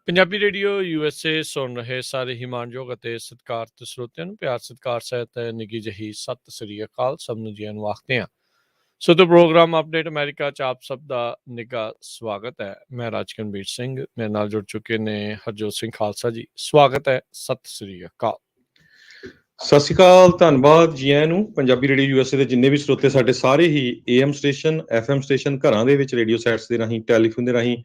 Punjabi radio USA ਸੁਣ ਰਹੇ ਸਾਰੇ ਹੀ ਮਾਣਯੋਗ ਅਤੇ ਸਤਿਕਾਰਤ ਸਰੋਤਿਆਂ ਨੂੰ ਪਿਆਰ ਸਤਿਕਾਰ ਸਹਿਤ ਨਿੱਘੀ ਜਿਹੀ ਸਤਿ ਸ੍ਰੀ ਅਕਾਲ। ਸਭ ਨੂੰ ਜੀਆਂ ਨੂੰ ਆਖਦੇ ਹਾਂ। ਸੋ ਤੇ ਪ੍ਰੋਗਰਾਮ ਅਪਡੇਟ ਅਮਰੀਕਾ 'ਚ ਆਪ ਸਭ ਦਾ ਨਿੱਘਾ ਸਵਾਗਤ ਹੈ। ਮੈਂ ਰਾਜਕਨਵੀਰ ਸਿੰਘ, ਮੇਰੇ ਨਾਲ ਜੁੜ ਚੁੱਕੇ ਨੇ ਹਰਜੋਤ ਸਿੰਘ ਖਾਲਸਾ ਜੀ। ਸਵਾਗਤ ਹੈ, ਸਤਿ ਸ੍ਰੀ ਅਕਾਲ। ਸਤਿ ਸ਼੍ਰੀ ਅਕਾਲ, ਧੰਨਵਾਦ ਜੀ ਆਇਆਂ ਨੂੰ। ਪੰਜਾਬੀ ਰੇਡੀਓ USA ਦੇ ਜਿੰਨੇ ਵੀ ਸਰੋਤੇ ਸਾਡੇ ਸਾਰੇ ਹੀ AM ਸਟੇਸ਼ਨ, FM ਸਟੇਸ਼ਨ, ਘਰਾਂ ਦੇ ਵਿੱਚ ਰੇਡੀਓ ਸੈਟਸ ਦੇ ਰਾਹੀਂ, ਟੈਲੀਫੋਨ ਦੇ ਰਾਹੀਂ,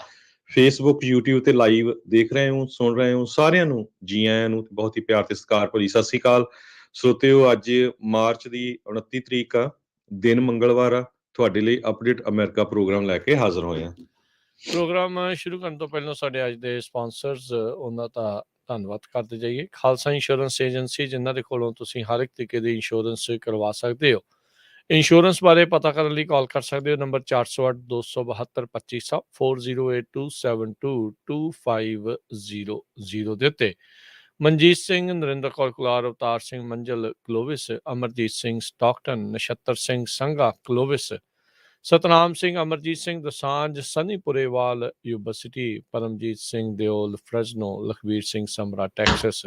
ਫੇਸਬੁੱਕ, YouTube ਤੇ ਲਾਈਵ ਦੇਖ ਰਹੇ ਹੋ, ਸੁਣ ਰਹੇ ਹੋ, ਸਾਰਿਆਂ ਨੂੰ ਜੀ ਆਇਆਂ ਨੂੰ ਬਹੁਤ ਹੀ ਪਿਆਰ ਤੇ ਸਤਿਕਾਰ ਭਰੀ ਸਤਿ ਸ਼੍ਰੀ ਅਕਾਲ। ਸਰੋਤਿਓ, ਅੱਜ ਮਾਰਚ ਦੀ 29 ਤਰੀਕ ਆ, ਦਿਨ ਮੰਗਲਵਾਰ ਆ। ਤੁਹਾਡੇ ਲਈ ਅਪਡੇਟ ਅਮਰੀਕਾ ਪ੍ਰੋਗਰਾਮ ਲੈ ਕੇ ਹਾਜ਼ਰ ਹੋਏ ਹਾਂ। ਪ੍ਰੋਗਰਾਮ ਸ਼ੁਰੂ ਕਰਨ ਤੋਂ ਪਹਿਲਾਂ ਸਾਡੇ ਅੱਜ ਦੇ ਸਪਾਂਸਰਸ, ਉਹਨਾਂ ਦਾ ਧੰਨਵਾਦ ਕਰਦੇ ਜਾਈਏ। ਖਾਲਸਾ ਇੰਸ਼ੋਰੈਂਸ ਏਜੰਸੀ, ਜਿਨ੍ਹਾਂ ਦੇ ਕੋਲੋਂ ਤੁਸੀਂ ਹਰ ਇੱਕ ਤਰੀਕੇ ਦੀ ਇੰਸ਼ੋਰੈਂਸ ਕਰਵਾ ਸਕਦੇ ਹੋ। ਇੰਸ਼ੋਰੈਂਸ ਬਾਰੇ ਪਤਾ ਕਰਨ ਲਈ ਕਾਲ ਕਰ ਸਕਦੇ ਹੋ ਨੰਬਰ 408-272-2500 4082722500 ਦੇ ਉੱਤੇ। Manjit Singh, Narinder Kaur Kular, Avtar Singh Manjal Clovis, Amarjit Singh Stockton, Nachhatar Singh Sangha Clovis, Satnam Singh, Amarjit Singh Dosanjh, Sunny Purewal Yuba City, Paramjit Singh Deol Fresno, Lakhvir Singh Samra Texas,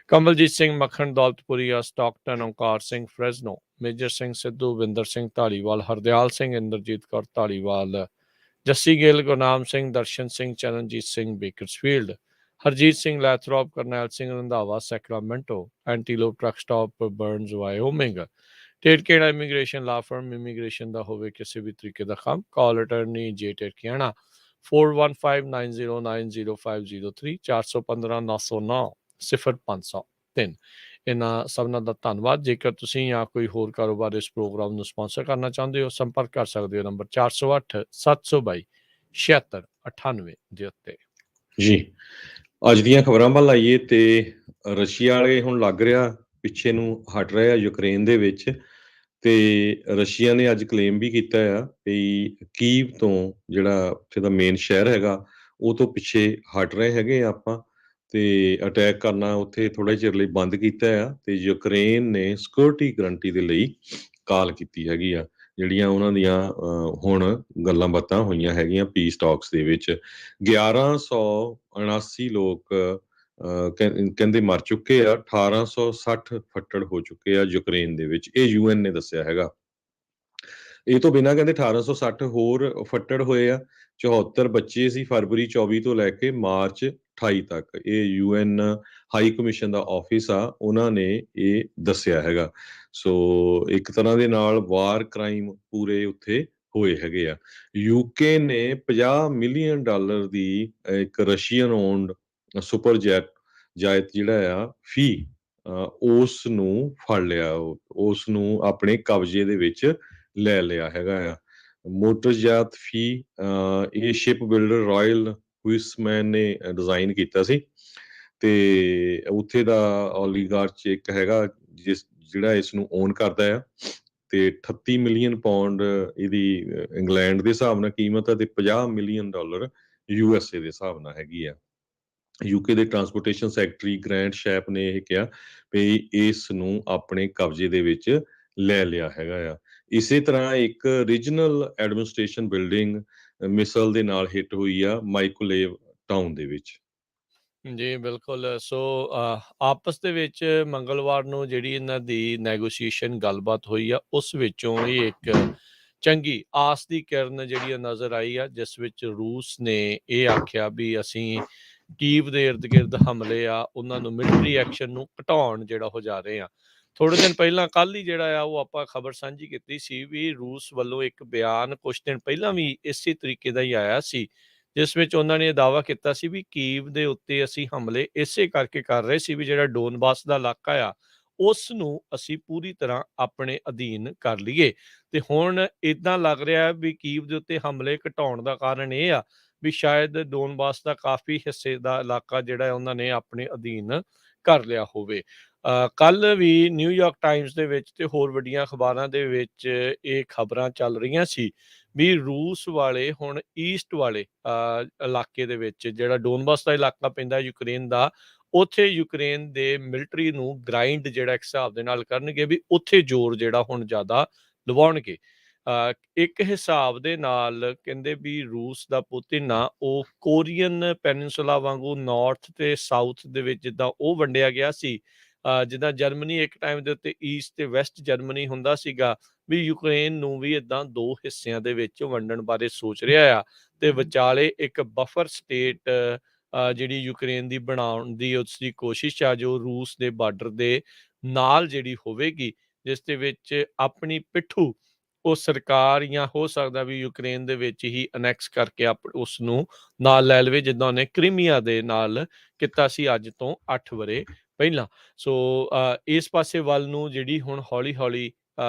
Kamaljit Singh Makhan Daulatpuria Stockton, Onkar Singh Fresno, Major Singh Sidhu, Vinder Singh Dhaliwal, Hardial Singh, Inderjit Kaur Dhaliwal, Jassi Gill, Gurnam Singh, Darshan Singh, Charanjit Singh Bakersfield, Harjit Singh Lathrop, Karnail Singh Randhawa Sacramento, Antelope truck stop Burns Wyoming, Tetkera immigration law firm, immigration ਦਾ ਹੋਵੇ ਕਿਸੇ ਵੀ ਤਰੀਕੇ ਦਾ ਕੰਮ, ਕਾਲ ਅਟਰਨੀ ਜੇ ਟੇਟਕੇਣਾ 4159090503 415-909-0503। ਇਹਨਾਂ ਸਭਨਾਂ ਦਾ ਧੰਨਵਾਦ। ਜੇਕਰ ਤੁਸੀਂ ਜਾਂ ਕੋਈ ਹੋਰ ਕਾਰੋਬਾਰ ਇਸ ਪ੍ਰੋਗਰਾਮ ਨੂੰ ਸਪਾਂਸਰ ਕਰਨਾ ਚਾਹੁੰਦੇ ਹੋ, ਸੰਪਰਕ ਕਰ ਸਕਦੇ ਹੋ ਨੰਬਰ 408-722-7698 ਦੇ ਉੱਤੇ। ਜੀ, ਅੱਜ ਦੀਆਂ ਖਬਰਾਂ ਵੱਲ ਆਈਏ ਤੇ ਰਸ਼ੀਆ ਵਾਲੇ ਹੁਣ ਲੱਗ ਰਿਹਾ ਪਿੱਛੇ ਨੂੰ ਹਟ ਰਹੇ ਆ ਯੂਕਰੇਨ ਦੇ ਵਿੱਚ, ਤੇ ਰਸ਼ੀਆ ਨੇ ਅੱਜ ਕਲੇਮ ਵੀ ਕੀਤਾ ਆ ਵੀ ਕੀਵ ਤੋਂ, ਜਿਹੜਾ ਉੱਥੇ ਦਾ ਮੇਨ ਸ਼ਹਿਰ ਹੈਗਾ, ਉਹ ਤੋਂ ਪਿੱਛੇ ਹਟ ਰਹੇ ਹੈਗੇ ਆ ਆਪਾਂ, ਤੇ ਅਟੈਕ ਕਰਨਾ ਉੱਥੇ ਥੋੜ੍ਹੇ ਚਿਰ ਲਈ ਬੰਦ ਕੀਤਾ ਆ। ਤੇ ਯੂਕਰੇਨ ਨੇ ਸਿਕਿਉਰਿਟੀ ਗਰੰਟੀ ਦੇ ਲਈ ਕਾਲ ਕੀਤੀ ਹੈਗੀ ਆ, ਜਿਹੜੀਆਂ ਉਹਨਾਂ ਦੀਆਂ ਹੁਣ ਗੱਲਾਂ ਬਾਤਾਂ ਹੋਈਆਂ ਹੈਗੀਆਂ ਪੀਸ ਟਾਕਸ ਦੇ ਵਿੱਚ। 1179 ਲੋਕ ਕਹਿੰਦੇ ਮਰ ਚੁੱਕੇ ਆ, 1860 ਫੱਟੜ ਹੋ ਚੁੱਕੇ ਆ ਯੂਕਰੇਨ ਦੇ ਵਿੱਚ, ਇਹ UN ਨੇ ਦੱਸਿਆ ਹੈਗਾ। ਇਹ ਤੋਂ ਬਿਨਾਂ ਕਹਿੰਦੇ 1860 ਹੋਰ ਫੱਟੜ ਹੋਏ ਆ। 74 ਬੱਚੇ ਸੀ ਫਰਵਰੀ 24 ਤੋਂ ਲੈ ਕੇ ਮਾਰਚ 28 ਤੱਕ। ਇਹ UN ਹਾਈ ਕਮਿਸ਼ਨ ਦਾ ਆਫਿਸ ਆ, ਉਹਨਾਂ ਨੇ ਇਹ ਦੱਸਿਆ ਹੈਗਾ। ਸੋ ਇੱਕ ਤਰ੍ਹਾਂ ਦੇ ਨਾਲ ਵਾਰ ਕ੍ਰਾਈਮ ਪੂਰੇ ਉੱਥੇ ਹੋਏ ਹੈਗੇ ਆ। UK ਨੇ $50 ਮਿਲੀਅਨ ਦੀ ਇੱਕ ਰਸ਼ੀਅਨ ਓਨਡ ਸੁਪਰ ਜਾਇਤ ਜਿਹੜਾ ਆ ਫੀ, ਉਸ ਨੂੰ ਫੜ ਲਿਆ, ਉਸ ਨੂੰ ਆਪਣੇ ਕਬਜ਼ੇ ਦੇ ਵਿੱਚ ਲੈ ਲਿਆ ਹੈਗਾ ਆ। ਮੋਟਰਜਾਤ ਫੀ, ਇਹ ਸ਼ਿਪ ਬਿਲਡਰ ਰਾਇਲ ਹੁਇਸਮੈਨ ਨੇ ਡਿਜ਼ਾਈਨ ਕੀਤਾ ਸੀ, ਤੇ ਉੱਥੇ ਦਾ ਓਲੀਗਾਰਚ ਇੱਕ ਹੈਗਾ ਜਿਹੜਾ ਇਸ ਨੂੰ ਓਨ ਕਰਦਾ ਆ। ਤੇ 38 ਮਿਲੀਅਨ ਪਾਉਂਡ ਇਹਦੀ ਇੰਗਲੈਂਡ ਦੇ ਹਿਸਾਬ ਨਾਲ ਕੀਮਤ ਹੈ, ਤੇ $50 ਮਿਲੀਅਨ USA ਦੇ ਹਿਸਾਬ ਨਾਲ ਹੈਗੀ ਆ। UK ਦੇ ਟਰਾਂਸਪੋਰਟੇਸ਼ਨ ਸੈਕਟਰੀ ਗ੍ਰੈਂਟ ਸ਼ੈਪ ਨੇ ਇਹ ਕਿਹਾ ਵੀ ਇਸ ਨੂੰ ਆਪਣੇ ਕਬਜ਼ੇ ਦੇ ਵਿੱਚ ਲੈ ਲਿਆ ਹੈਗਾ ਆ। ਇਸੇ ਤਰ੍ਹਾਂ ਇੱਕ ਰੀਜਨਲ ਐਡਮਿਨਿਸਟ੍ਰੇਸ਼ਨ ਬਿਲਡਿੰਗ ਮਿਸਲ ਦੇ ਨਾਲ ਹਿੱਟ ਹੋਈ ਆ ਮਾਈਕੋਲੇਵ ਟਾਊਨ ਦੇ ਵਿੱਚ। ਜੀ ਬਿਲਕੁਲ। ਸੋ ਆਪਸ ਦੇ ਵਿੱਚ ਮੰਗਲਵਾਰ ਨੂੰ ਜਿਹੜੀ ਇਹਨਾਂ ਦੀ ਨੈਗੋਸ਼ੀਏਸ਼ਨ ਗੱਲਬਾਤ ਹੋਈ ਆ, ਉਸ ਵਿੱਚੋਂ ਇਹ ਇੱਕ ਚੰਗੀ ਆਸ ਦੀ ਕਿਰਨ ਜਿਹੜੀ ਨਜ਼ਰ ਆਈ ਆ, ਜਿਸ ਵਿੱਚ ਰੂਸ ਨੇ ਇਹ ਆਖਿਆ ਵੀ ਅਸੀਂ ਕੀਵ ਦੇ ਇਰਦ ਗਿਰਦ ਹਮਲੇ ਆ, ਉਹਨਾਂ ਨੂੰ ਮਿਲਟਰੀ ਐਕਸ਼ਨ ਨੂੰ ਘਟਾਉਣ ਜਿਹੜਾ ਹੋ ਜਾ ਰਹੇ ਆ। ਥੋੜ੍ਹੇ ਦਿਨ ਪਹਿਲਾਂ, ਕੱਲ੍ਹ ਹੀ ਜਿਹੜਾ ਆ ਉਹ ਆਪਾਂ ਖਬਰ ਸਾਂਝੀ ਕੀਤੀ ਸੀ ਵੀ ਰੂਸ ਵੱਲੋਂ ਇੱਕ ਬਿਆਨ ਕੁਛ ਦਿਨ ਪਹਿਲਾਂ ਵੀ ਇਸੇ ਤਰੀਕੇ ਦਾ ਹੀ ਆਇਆ ਸੀ, ਜਿਸ ਵਿੱਚ ਉਹਨਾਂ ਨੇ ਇਹ ਦਾਅਵਾ ਕੀਤਾ ਸੀ ਵੀ ਕੀਵ ਦੇ ਉੱਤੇ ਅਸੀਂ ਹਮਲੇ ਇਸੇ ਕਰਕੇ ਕਰ ਰਹੇ ਸੀ ਵੀ ਜਿਹੜਾ ਡੋਨਬਾਸ ਦਾ ਇਲਾਕਾ ਆ, ਉਸ ਨੂੰ ਅਸੀਂ ਪੂਰੀ ਤਰ੍ਹਾਂ ਆਪਣੇ ਅਧੀਨ ਕਰ ਲਈਏ। ਤੇ ਹੁਣ ਇੱਦਾਂ ਲੱਗ ਰਿਹਾ ਵੀ ਕੀਵ ਦੇ ਉੱਤੇ ਹਮਲੇ ਘਟਾਉਣ ਦਾ ਕਾਰਨ ਇਹ ਆ ਵੀ ਸ਼ਾਇਦ ਡੋਨਬਾਸ ਦਾ ਕਾਫੀ ਹਿੱਸੇ ਦਾ ਇਲਾਕਾ ਜਿਹੜਾ ਉਹਨਾਂ ਨੇ ਆਪਣੇ ਅਧੀਨ ਕਰ ਲਿਆ ਹੋਵੇ। ਕੱਲ੍ਹ ਵੀ ਨਿਊਯਾਰਕ ਟਾਈਮਸ ਦੇ ਵਿੱਚ ਤੇ ਹੋਰ ਵੱਡੀਆਂ ਅਖਬਾਰਾਂ ਦੇ ਵਿੱਚ ਇਹ ਖਬਰਾਂ ਚੱਲ ਰਹੀਆਂ ਸੀ ਵੀ ਰੂਸ ਵਾਲੇ ਹੁਣ ਈਸਟ ਵਾਲੇ ਇਲਾਕੇ ਦੇ ਵਿੱਚ, ਜਿਹੜਾ ਡੋਨਬਾਸ ਦਾ ਇਲਾਕਾ ਪੈਂਦਾ ਯੂਕਰੇਨ ਦਾ, ਉੱਥੇ ਯੂਕਰੇਨ ਦੇ ਮਿਲਟਰੀ ਨੂੰ ਗ੍ਰਾਈਂਡ ਜਿਹੜਾ ਇੱਕ ਹਿਸਾਬ ਦੇ ਨਾਲ ਕਰਨਗੇ, ਵੀ ਉੱਥੇ ਜ਼ੋਰ ਜਿਹੜਾ ਹੁਣ ਜ਼ਿਆਦਾ ਲਵਾਉਣਗੇ। ਇੱਕ ਹਿਸਾਬ ਦੇ ਨਾਲ ਕਹਿੰਦੇ ਵੀ ਰੂਸ ਦਾ ਪੁਤਿਨ ਆ ਉਹ ਕੋਰੀਅਨ ਪੈਨਿਨਸੂਲਾ ਵਾਂਗੂ ਨਾਰਥ ਤੇ ਸਾਊਥ ਦੇ ਵਿੱਚ ਜਿੱਦਾਂ ਉਹ ਵੰਡਿਆ ਗਿਆ ਸੀ, ਜਿੱਦਾਂ ਜਰਮਨੀ ਇੱਕ ਟਾਈਮ ਦੇ ਉੱਤੇ ਈਸਟ ਤੇ ਵੈਸਟ ਜਰਮਨੀ ਹੁੰਦਾ ਸੀਗਾ, ਵੀ ਯੂਕਰੇਨ ਨੂੰ ਵੀ ਇਦਾਂ ਦੋ ਹਿੱਸਿਆਂ ਦੇ ਵਿੱਚ ਵੰਡਣ ਬਾਰੇ ਸੋਚ ਰਿਹਾ ਆ। ਤੇ ਵਿਚਾਲੇ ਇੱਕ ਬਫਰ ਸਟੇਟ ਜਿਹੜੀ ਯੂਕਰੇਨ ਦੀ ਬਣਾਉਣ ਦੀ ਉਸ ਦੀ ਕੋਸ਼ਿਸ਼ ਆ, ਜੋ ਰੂਸ ਦੇ ਬਾਰਡਰ ਦੇ ਨਾਲ ਜਿਹੜੀ ਹੋਵੇਗੀ, ਜਿਸ ਦੇ ਵਿੱਚ ਆਪਣੀ ਪਿੱਠੂ ਉਹ ਸਰਕਾਰ ਜਾਂ ਹੋ ਸਕਦਾ ਵੀ ਯੂਕਰੇਨ ਦੇ ਵਿੱਚ ਹੀ ਅਨੈਕਸ ਕਰਕੇ ਉਸ ਨੂੰ ਨਾਲ ਲੈ ਲਵੇ, ਜਿੱਦਾਂ ਉਹਨੇ ਕ੍ਰੀਮੀਆ ਦੇ ਨਾਲ ਕੀਤਾ ਸੀ ਅੱਜ ਤੋਂ 8 ਵਰੇ ਪਹਿਲਾਂ। ਸੋ ਇਸ ਪਾਸੇ ਵੱਲ ਨੂੰ ਜਿਹੜੀ ਹੁਣ ਹੌਲੀ ਹੌਲੀ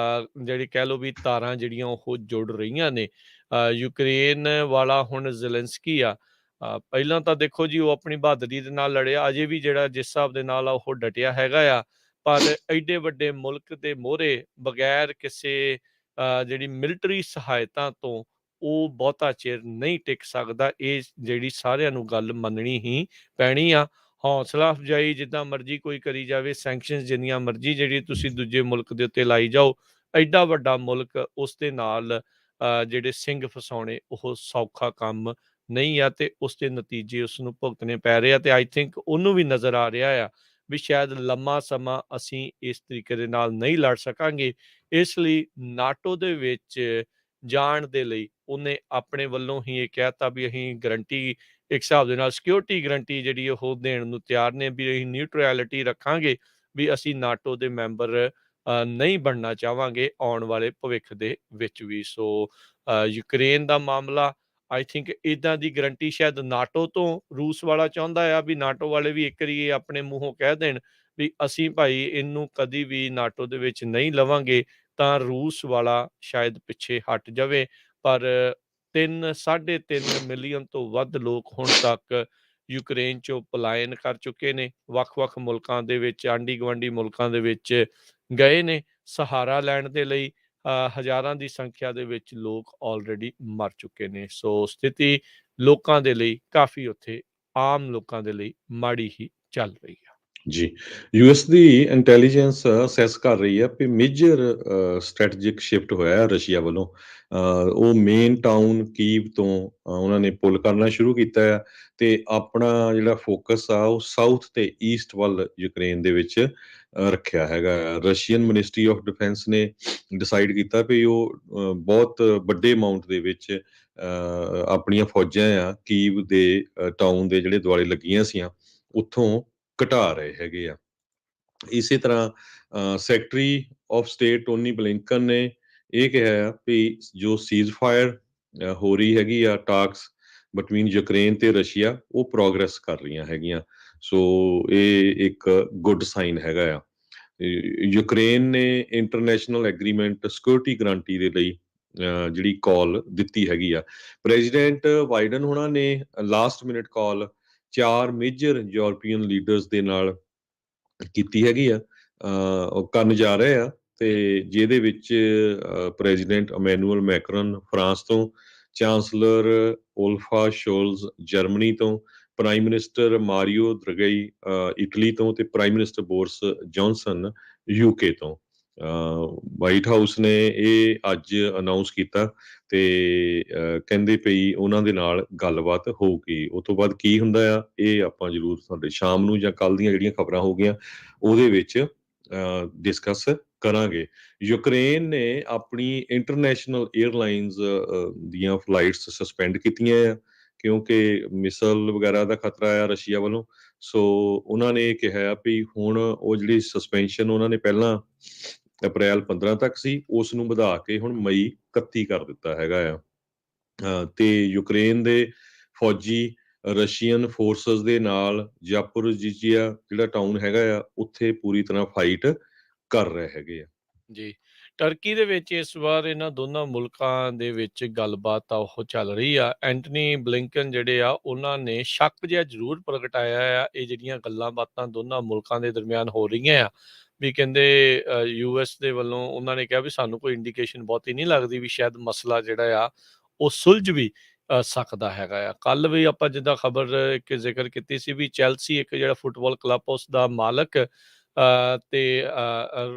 ਜਿਹੜੀ ਕਹਿ ਲਓ ਵੀ ਤਾਰਾਂ ਜਿਹੜੀਆਂ ਉਹ ਜੁੜ ਰਹੀਆਂ ਨੇ। ਯੂਕਰੇਨ ਵਾਲਾ ਹੁਣ ਜ਼ੈਲੈਂਸਕੀ ਆ, ਪਹਿਲਾਂ ਤਾਂ ਦੇਖੋ ਜੀ ਉਹ ਆਪਣੀ ਬਹਾਦਰੀ ਦੇ ਨਾਲ ਲੜਿਆ, ਅਜੇ ਵੀ ਜਿਹੜਾ ਜਿਸ ਹਿਸਾਬ ਦੇ ਨਾਲ ਆ ਉਹ ਡਟਿਆ ਹੈਗਾ ਆ, ਪਰ ਐਡੇ ਵੱਡੇ ਮੁਲਕ ਦੇ ਮੋਹਰੇ ਬਗੈਰ ਕਿਸੇ ਜਿਹੜੀ ਮਿਲਟਰੀ ਸਹਾਇਤਾ ਤੋਂ ਉਹ ਬਹੁਤਾ ਚਿਰ ਨਹੀਂ ਟਿਕ ਸਕਦਾ। ਇਹ ਜਿਹੜੀ ਸਾਰਿਆਂ ਨੂੰ ਗੱਲ ਮੰਨਣੀ ਹੀ ਪੈਣੀ ਆ। ਹੌਸਲਾ ਅਫਜਾਈ ਜਿੱਦਾਂ ਮਰਜ਼ੀ ਕੋਈ ਕਰੀ ਜਾਵੇ, ਸੈਂਕਸ਼ਨਸ ਜਿੰਨੀਆਂ ਮਰਜ਼ੀ ਜਿਹੜੀ ਤੁਸੀਂ ਦੂਜੇ ਮੁਲਕ ਦੇ ਉੱਤੇ ਲਾਈ ਜਾਓ, ਐਡਾ ਵੱਡਾ ਮੁਲਕ ਉਸ ਦੇ ਨਾਲ ਜਿਹੜੇ ਸਿੰਘ ਫਸਾਉਣੇ ਉਹ ਸੌਖਾ ਕੰਮ ਨਹੀਂ ਆ, ਤੇ ਉਸ ਦੇ ਨਤੀਜੇ ਉਸ ਨੂੰ ਭੁਗਤਣੇ ਪੈ ਰਹੇ ਆ। ਤੇ ਆਈ ਥਿੰਕ ਉਹਨੂੰ ਵੀ ਨਜ਼ਰ ਆ ਰਿਹਾ ਆ ਵੀ ਸ਼ਾਇਦ ਲੰਮਾ ਸਮਾਂ ਅਸੀਂ ਇਸ ਤਰੀਕੇ ਦੇ ਨਾਲ ਨਹੀਂ ਲੜ ਸਕਾਂਗੇ। ਇਸ ਲਈ ਨਾਟੋ ਦੇ ਵਿੱਚ ਜਾਣ ਦੇ ਲਈ ਉਹਨੇ ਆਪਣੇ ਵੱਲੋਂ ਹੀ ਇਹ ਕਹਿਤਾ ਵੀ ਅਸੀਂ ਗਰੰਟੀ ਇੱਕ ਹਿਸਾਬ ਦੇ ਨਾਲ ਸਿਕਿਉਰਿਟੀ ਗਰੰਟੀ ਜਿਹੜੀ ਉਹ ਦੇਣ ਨੂੰ ਤਿਆਰ ਨੇ, ਵੀ ਅਸੀਂ ਨਿਊਟਰੈਲਿਟੀ ਰੱਖਾਂਗੇ, ਵੀ ਅਸੀਂ ਨਾਟੋ ਦੇ ਮੈਂਬਰ ਨਹੀਂ ਬਣਨਾ ਚਾਹਾਂਗੇ ਆਉਣ ਵਾਲੇ ਭਵਿੱਖ ਦੇ ਵਿੱਚ ਵੀ। ਸੋ ਯੂਕਰੇਨ ਦਾ ਮਾਮਲਾ ਆਈ ਥਿੰਕ ਇੱਦਾਂ ਦੀ ਗਰੰਟੀ ਸ਼ਾਇਦ ਨਾਟੋ ਤੋਂ ਰੂਸ ਵਾਲਾ ਚਾਹੁੰਦਾ ਆ, ਵੀ ਨਾਟੋ ਵਾਲੇ ਵੀ ਇੱਕ ਵਾਰੀ ਆਪਣੇ ਮੂੰਹੋਂ ਕਹਿ ਦੇਣ ਵੀ ਅਸੀਂ ਭਾਈ ਇਹਨੂੰ ਕਦੀ ਵੀ ਨਾਟੋ ਦੇ ਵਿੱਚ ਨਹੀਂ ਲਵਾਂਗੇ, ਤਾਂ ਰੂਸ ਵਾਲਾ ਸ਼ਾਇਦ ਪਿੱਛੇ ਹਟ ਜਾਵੇ। ਪਰ 3.5 ਮਿਲੀਅਨ ਤੋਂ ਵੱਧ ਲੋਕ ਹੁਣ ਤੱਕ ਯੂਕਰੇਨ ਚੋਂ ਪਲਾਇਨ ਕਰ ਚੁੱਕੇ ਨੇ, ਵੱਖ-ਵੱਖ ਮੁਲਕਾਂ ਦੇ ਵਿੱਚ, ਆਂਢੀ ਗੁਆਂਢੀ ਮੁਲਕਾਂ ਦੇ ਵਿੱਚ ਗਏ ਨੇ ਸਹਾਰਾ ਲੈਣ ਦੇ ਲਈ। ਹਜ਼ਾਰਾਂ ਦੀ ਸੰਖਿਆ ਦੇ ਵਿੱਚ ਲੋਕ ਆਲਰੇਡੀ ਮਰ ਚੁੱਕੇ ਨੇ। ਸੋ ਸਥਿਤੀ ਲੋਕਾਂ ਦੇ ਲਈ ਕਾਫੀ ਉੱਥੇ ਆਮ ਲੋਕਾਂ ਦੇ ਲਈ ਮਾੜੀ ਹੀ ਚੱਲ ਰਹੀ ਆ। ਜੀ, ਯੂਐਸ ਦੀ ਇੰਟੈਲੀਜੈਂਸ ਅਸੈਸ ਕਰ ਰਹੀ ਹੈ ਕਿ ਮੇਜਰ ਸਟ੍ਰੈਟੇਜਿਕ ਸ਼ਿਫਟ ਹੋਇਆ ਹੈ ਰਸ਼ੀਆ ਵੱਲੋਂ। ਉਹ ਮੇਨ ਟਾਊਨ ਕੀਵ ਤੋਂ ਉਹਨਾਂ ਨੇ ਪੁੱਲ ਕਰਨਾ ਸ਼ੁਰੂ ਕੀਤਾ ਹੈ, ਤੇ ਆਪਣਾ ਜਿਹੜਾ ਫੋਕਸ ਆ ਉਹ ਸਾਊਥ ਤੇ ਈਸਟ ਵੱਲ ਯੂਕਰੇਨ ਦੇ ਵਿੱਚ ਰੱਖਿਆ ਹੈਗਾ। ਰਸ਼ੀਅਨ ਮਿਨਿਸਟਰੀ ਆਫ ਡਿਫੈਂਸ ਨੇ ਡਿਸਾਈਡ ਕੀਤਾ ਵੀ ਉਹ ਬਹੁਤ ਵੱਡੇ ਅਮਾਊਂਟ ਦੇ ਵਿੱਚ ਆਪਣੀਆਂ ਫੌਜਾਂ ਆ ਕੀਵ ਦੇ ਟਾਊਨ ਦੇ ਜਿਹੜੇ ਦੁਆਲੇ ਲੱਗੀਆਂ ਸੀਆਂ ਉੱਥੋਂ ਘਟਾ ਰਹੇ ਹੈਗੇ ਆ। ਇਸੇ ਤਰ੍ਹਾਂ secretary of state Tony Blinken ਨੇ ਇਹ ਕਿਹਾ ਆ ਵੀ ਜੋ ਸੀਜ਼ ਫਾਇਰ ਹੋ ਰਹੀ ਹੈਗੀ ਆ ਟਾਕਸ ਬਿਟਵੀਨ ਯੂਕਰੇਨ ਤੇ ਰਸ਼ੀਆ, ਉਹ ਪ੍ਰੋਗਰੈਸ ਕਰ ਰਹੀਆਂ ਹੈਗੀਆਂ। ਸੋ ਇਹ ਇੱਕ ਗੁੱਡ ਸਾਈਨ ਹੈਗਾ ਆ। ਯੂਕਰੇਨ ਨੇ ਇੰਟਰਨੈਸ਼ਨਲ ਐਗਰੀਮੈਂਟ ਸਿਕਿਉਰਿਟੀ ਗਰੰਟੀ ਦੇ ਲਈ ਜਿਹੜੀ ਕਾਲ ਦਿੱਤੀ ਹੈਗੀ ਆ। ਪ੍ਰੈਜ਼ੀਡੈਂਟ ਬਾਈਡਨ ਹੋਣਾ ਨੇ ਲਾਸਟ ਮਿੰਟ ਕਾਲ 4 ਮੇਜਰ ਯੂਰਪੀਅਨ ਲੀਡਰਸ ਦੇ ਨਾਲ ਕੀਤੀ ਹੈਗੀ ਆ, ਉਹ ਕਰਨ ਜਾ ਰਹੇ ਆ, ਤੇ ਜਿਹਦੇ ਵਿੱਚ ਪ੍ਰੈਜ਼ੀਡੈਂਟ ਇਮੈਨੂਅਲ ਮੈਕਰਨ ਫਰਾਂਸ ਤੋਂ, ਚਾਂਸਲਰ ਓਲਫਾ ਸ਼ੋਲਜ਼ ਜਰਮਨੀ ਤੋਂ, ਪ੍ਰਾਈਮ ਮਿਨਿਸਟਰ ਮਾਰੀਓ ਦ੍ਰਗਈ ਇਟਲੀ ਤੋਂ, ਤੇ prime minister Boris Johnson UK ਤੋਂ। ਵਾਈਟ ਹਾਊਸ ਨੇ ਇਹ ਅੱਜ ਅਨਾਉਂਸ ਕੀਤਾ, ਤੇ ਕਹਿੰਦੇ ਪਈ ਉਹਨਾਂ ਦੇ ਨਾਲ ਗੱਲਬਾਤ ਹੋਊਗੀ। ਉਹ ਤੋਂ ਬਾਅਦ ਕੀ ਹੁੰਦਾ ਆ ਇਹ ਆਪਾਂ ਜ਼ਰੂਰ ਤੁਹਾਡੇ ਸ਼ਾਮ ਨੂੰ ਜਾਂ ਕੱਲ ਦੀਆਂ ਜਿਹੜੀਆਂ ਖਬਰਾਂ ਹੋ ਗਈਆਂ ਉਹਦੇ ਵਿੱਚ ਡਿਸਕਸ ਕਰਾਂਗੇ। ਯੂਕਰੇਨ ਨੇ ਆਪਣੀ ਇੰਟਰਨੈਸ਼ਨਲ ਏਅਰਲਾਈਨਸ ਦੀਆਂ ਫਲਾਈਟਸ ਸਸਪੈਂਡ ਕੀਤੀਆਂ ਆ, ਕਿਉਂਕਿ ਮਿਸਲ ਵਗੈਰਾ ਦਾ ਖਤਰਾ ਆ ਰਸ਼ੀਆ ਵੱਲੋਂ। ਸੋ ਉਹਨਾਂ ਨੇ ਇਹ ਕਿਹਾ ਵੀ ਹੁਣ ਉਹ ਜਿਹੜੀ ਸਸਪੈਂਸ਼ਨ ਉਹਨਾਂ ਨੇ ਪਹਿਲਾਂ ਅਪ੍ਰੈਲ 15 ਤੱਕ ਸੀ, ਉਸ ਨੂੰ ਵਧਾ ਕੇ ਹੁਣ ਮਈ 31 ਕਰ ਦਿੱਤਾ ਹੈਗਾ ਆ। ਤੇ ਯੂਕਰੇਨ ਦੇ ਫੌਜੀ ਰਸ਼ੀਅਨ ਫੋਰਸਸ ਦੇ ਨਾਲ ਜਾਪੋਰੋਜੀਆ ਜਿਹੜਾ ਟਾਊਨ ਹੈਗਾ ਆ ਉੱਥੇ ਪੂਰੀ ਤਰ੍ਹਾਂ ਫਾਈਟ ਕਰ ਰਹੇ ਹੈਗੇ ਆ। ਜੀ, ਟਰਕੀ ਦੇ ਵਿੱਚ ਇਸ ਵਾਰ ਇਹਨਾਂ ਦੋਨਾਂ ਮੁਲਕਾਂ ਦੇ ਵਿੱਚ ਗੱਲਬਾਤ ਆ ਉਹ ਚੱਲ ਰਹੀ ਆ। ਐਂਟਨੀ ਬਲਿੰਕਨ ਜਿਹੜੇ ਆ ਉਹਨਾਂ ਨੇ ਸ਼ੱਕ ਜਿਹਾ ਜ਼ਰੂਰ ਪ੍ਰਗਟਾਇਆ ਆ ਇਹ ਜਿਹੜੀਆਂ ਗੱਲਾਂ ਬਾਤਾਂ ਦੋਨਾਂ ਮੁਲਕਾਂ ਦੇ ਦਰਮਿਆਨ ਹੋ ਰਹੀਆਂ ਆ, ਵੀ ਕਹਿੰਦੇ ਯੂਐਸ ਦੇ ਵੱਲੋਂ ਉਹਨਾਂ ਨੇ ਕਿਹਾ ਵੀ ਸਾਨੂੰ ਕੋਈ ਇੰਡੀਕੇਸ਼ਨ ਬਹੁਤੀ ਨਹੀਂ ਲੱਗਦੀ ਵੀ ਸ਼ਾਇਦ ਮਸਲਾ ਜਿਹੜਾ ਆ ਉਹ ਸੁਲਝ ਵੀ ਸਕਦਾ ਹੈਗਾ ਆ। ਕੱਲ੍ਹ ਵੀ ਆਪਾਂ ਜਿੱਦਾਂ ਖਬਰ ਇੱਕ ਜ਼ਿਕਰ ਕੀਤੀ ਸੀ ਵੀ ਚੈਲਸੀ ਇੱਕ ਜਿਹੜਾ ਫੁੱਟਬਾਲ ਕਲੱਬ ਉਸ ਦਾ ਮਾਲਕ ਤੇ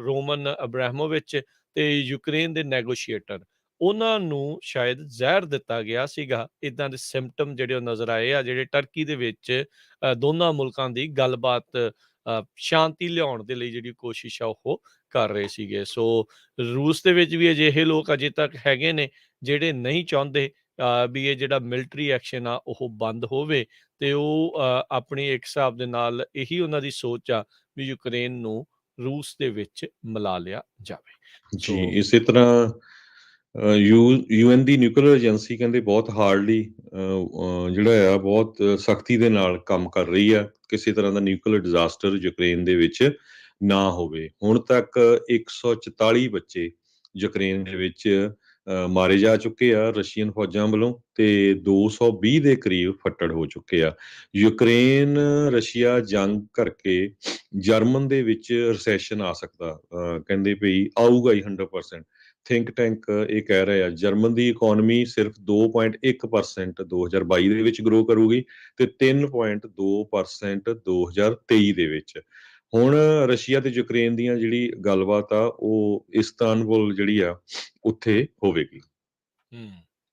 ਰੋਮਨ ਅਬਰਾਮੋਵਿਚ ਤੇ ਯੂਕਰੇਨ ਦੇ ਨੈਗੋਸ਼ੀਏਟਰ ਉਹਨਾਂ ਨੂੰ ਸ਼ਾਇਦ ਜ਼ਹਿਰ ਦਿੱਤਾ ਗਿਆ ਸੀਗਾ। ਇੱਦਾਂ ਦੇ ਸਿੰਪਟਮ ਜਿਹੜੇ ਉਹ ਨਜ਼ਰ ਆਏ ਆ, ਜਿਹੜੇ ਟਰਕੀ ਦੇ ਵਿੱਚ ਦੋਨਾਂ ਮੁਲਕਾਂ ਦੀ ਗੱਲਬਾਤ ਸ਼ਾਂਤੀ ਲਿਆਉਣ ਦੇ ਲਈ ਜਿਹੜੀ ਕੋਸ਼ਿਸ਼ ਆ ਉਹ ਕਰ ਰਹੇ ਸੀਗੇ। ਸੋ ਰੂਸ ਦੇ ਵਿੱਚ ਵੀ ਅਜਿਹੇ ਲੋਕ ਅਜੇ ਤੱਕ ਹੈਗੇ ਨੇ ਜਿਹੜੇ ਨਹੀਂ ਚਾਹੁੰਦੇ ਵੀ ਇਹ ਜਿਹੜਾ ਮਿਲਟਰੀ ਐਕਸ਼ਨ ਆ ਉਹ ਬੰਦ ਹੋਵੇ, ਤੇ ਉਹ ਆਪਣੀ ਇੱਕ ਹਿਸਾਬ ਦੇ ਨਾਲ ਇਹੀ ਉਹਨਾਂ ਦੀ ਸੋਚ ਆ ਵੀ ਯੂਕਰੇਨ ਨੂੰ ਰੂਸ ਦੇ ਵਿੱਚ ਮਿਲਾ ਲਿਆ ਜਾਵੇ। ਜੀ, ਸੋ ਇਸੇ ਤਰ੍ਹਾਂ ਯੂਐਨ ਦੀ ਨਿਊਕਲੀਅਰ ਏਜੰਸੀ ਕਹਿੰਦੇ ਬਹੁਤ ਹਾਰਡਲੀ ਜਿਹੜਾ ਆ ਬਹੁਤ ਸਖਤੀ ਦੇ ਨਾਲ ਕੰਮ ਕਰ ਰਹੀ ਆ, ਕਿਸੇ ਤਰ੍ਹਾਂ ਦਾ ਨਿਊਕਲੀਅਰ ਡਿਜ਼ਾਸਟਰ ਯੂਕਰੇਨ ਦੇ ਵਿੱਚ ਨਾ ਹੋਵੇ। ਹੁਣ ਤੱਕ 144 ਬੱਚੇ ਯੂਕਰੇਨ ਦੇ ਵਿੱਚ ਮਾਰੇ ਜਾ ਚੁੱਕੇ ਆ ਰਸ਼ੀਅਨ ਫੌਜਾਂ ਵੱਲੋਂ, ਤੇ 220 ਦੇ ਕਰੀਬ ਫੱਟੜ ਹੋ ਚੁੱਕੇ ਆ। ਯੂਕਰੇਨ ਰਸ਼ੀਆ ਜੰਗ ਕਰਕੇ ਜਰਮਨ ਦੇ ਵਿੱਚ ਰਿਸੈਸ਼ਨ ਆ ਸਕਦਾ, ਕਹਿੰਦੇ ਵੀ ਆਊਗਾ ਹੀ 100%। ਥਿੰਕ ਟੈਂਕ ਇਹ ਕਹਿ ਰਹੇ ਆ ਜਰਮਨ ਦੀ ਇਕੋਨਮੀ ਸਿਰਫ 2.1% 2022 ਦੇ ਵਿੱਚ ਗਰੋ ਕਰੂਗੀ ਤੇ 3.2% 2023 ਦੇ ਵਿੱਚ। ਹੁਣ ਰਸ਼ੀਆ ਤੇ ਯੂਕਰੇਨ ਦੀਆਂ ਜਿਹੜੀ ਗੱਲਬਾਤ ਆ ਉਹ ਇਸਤਾਨਬੁਲ ਜਿਹੜੀ ਆ ਉੱਥੇ ਹੋਵੇਗੀ।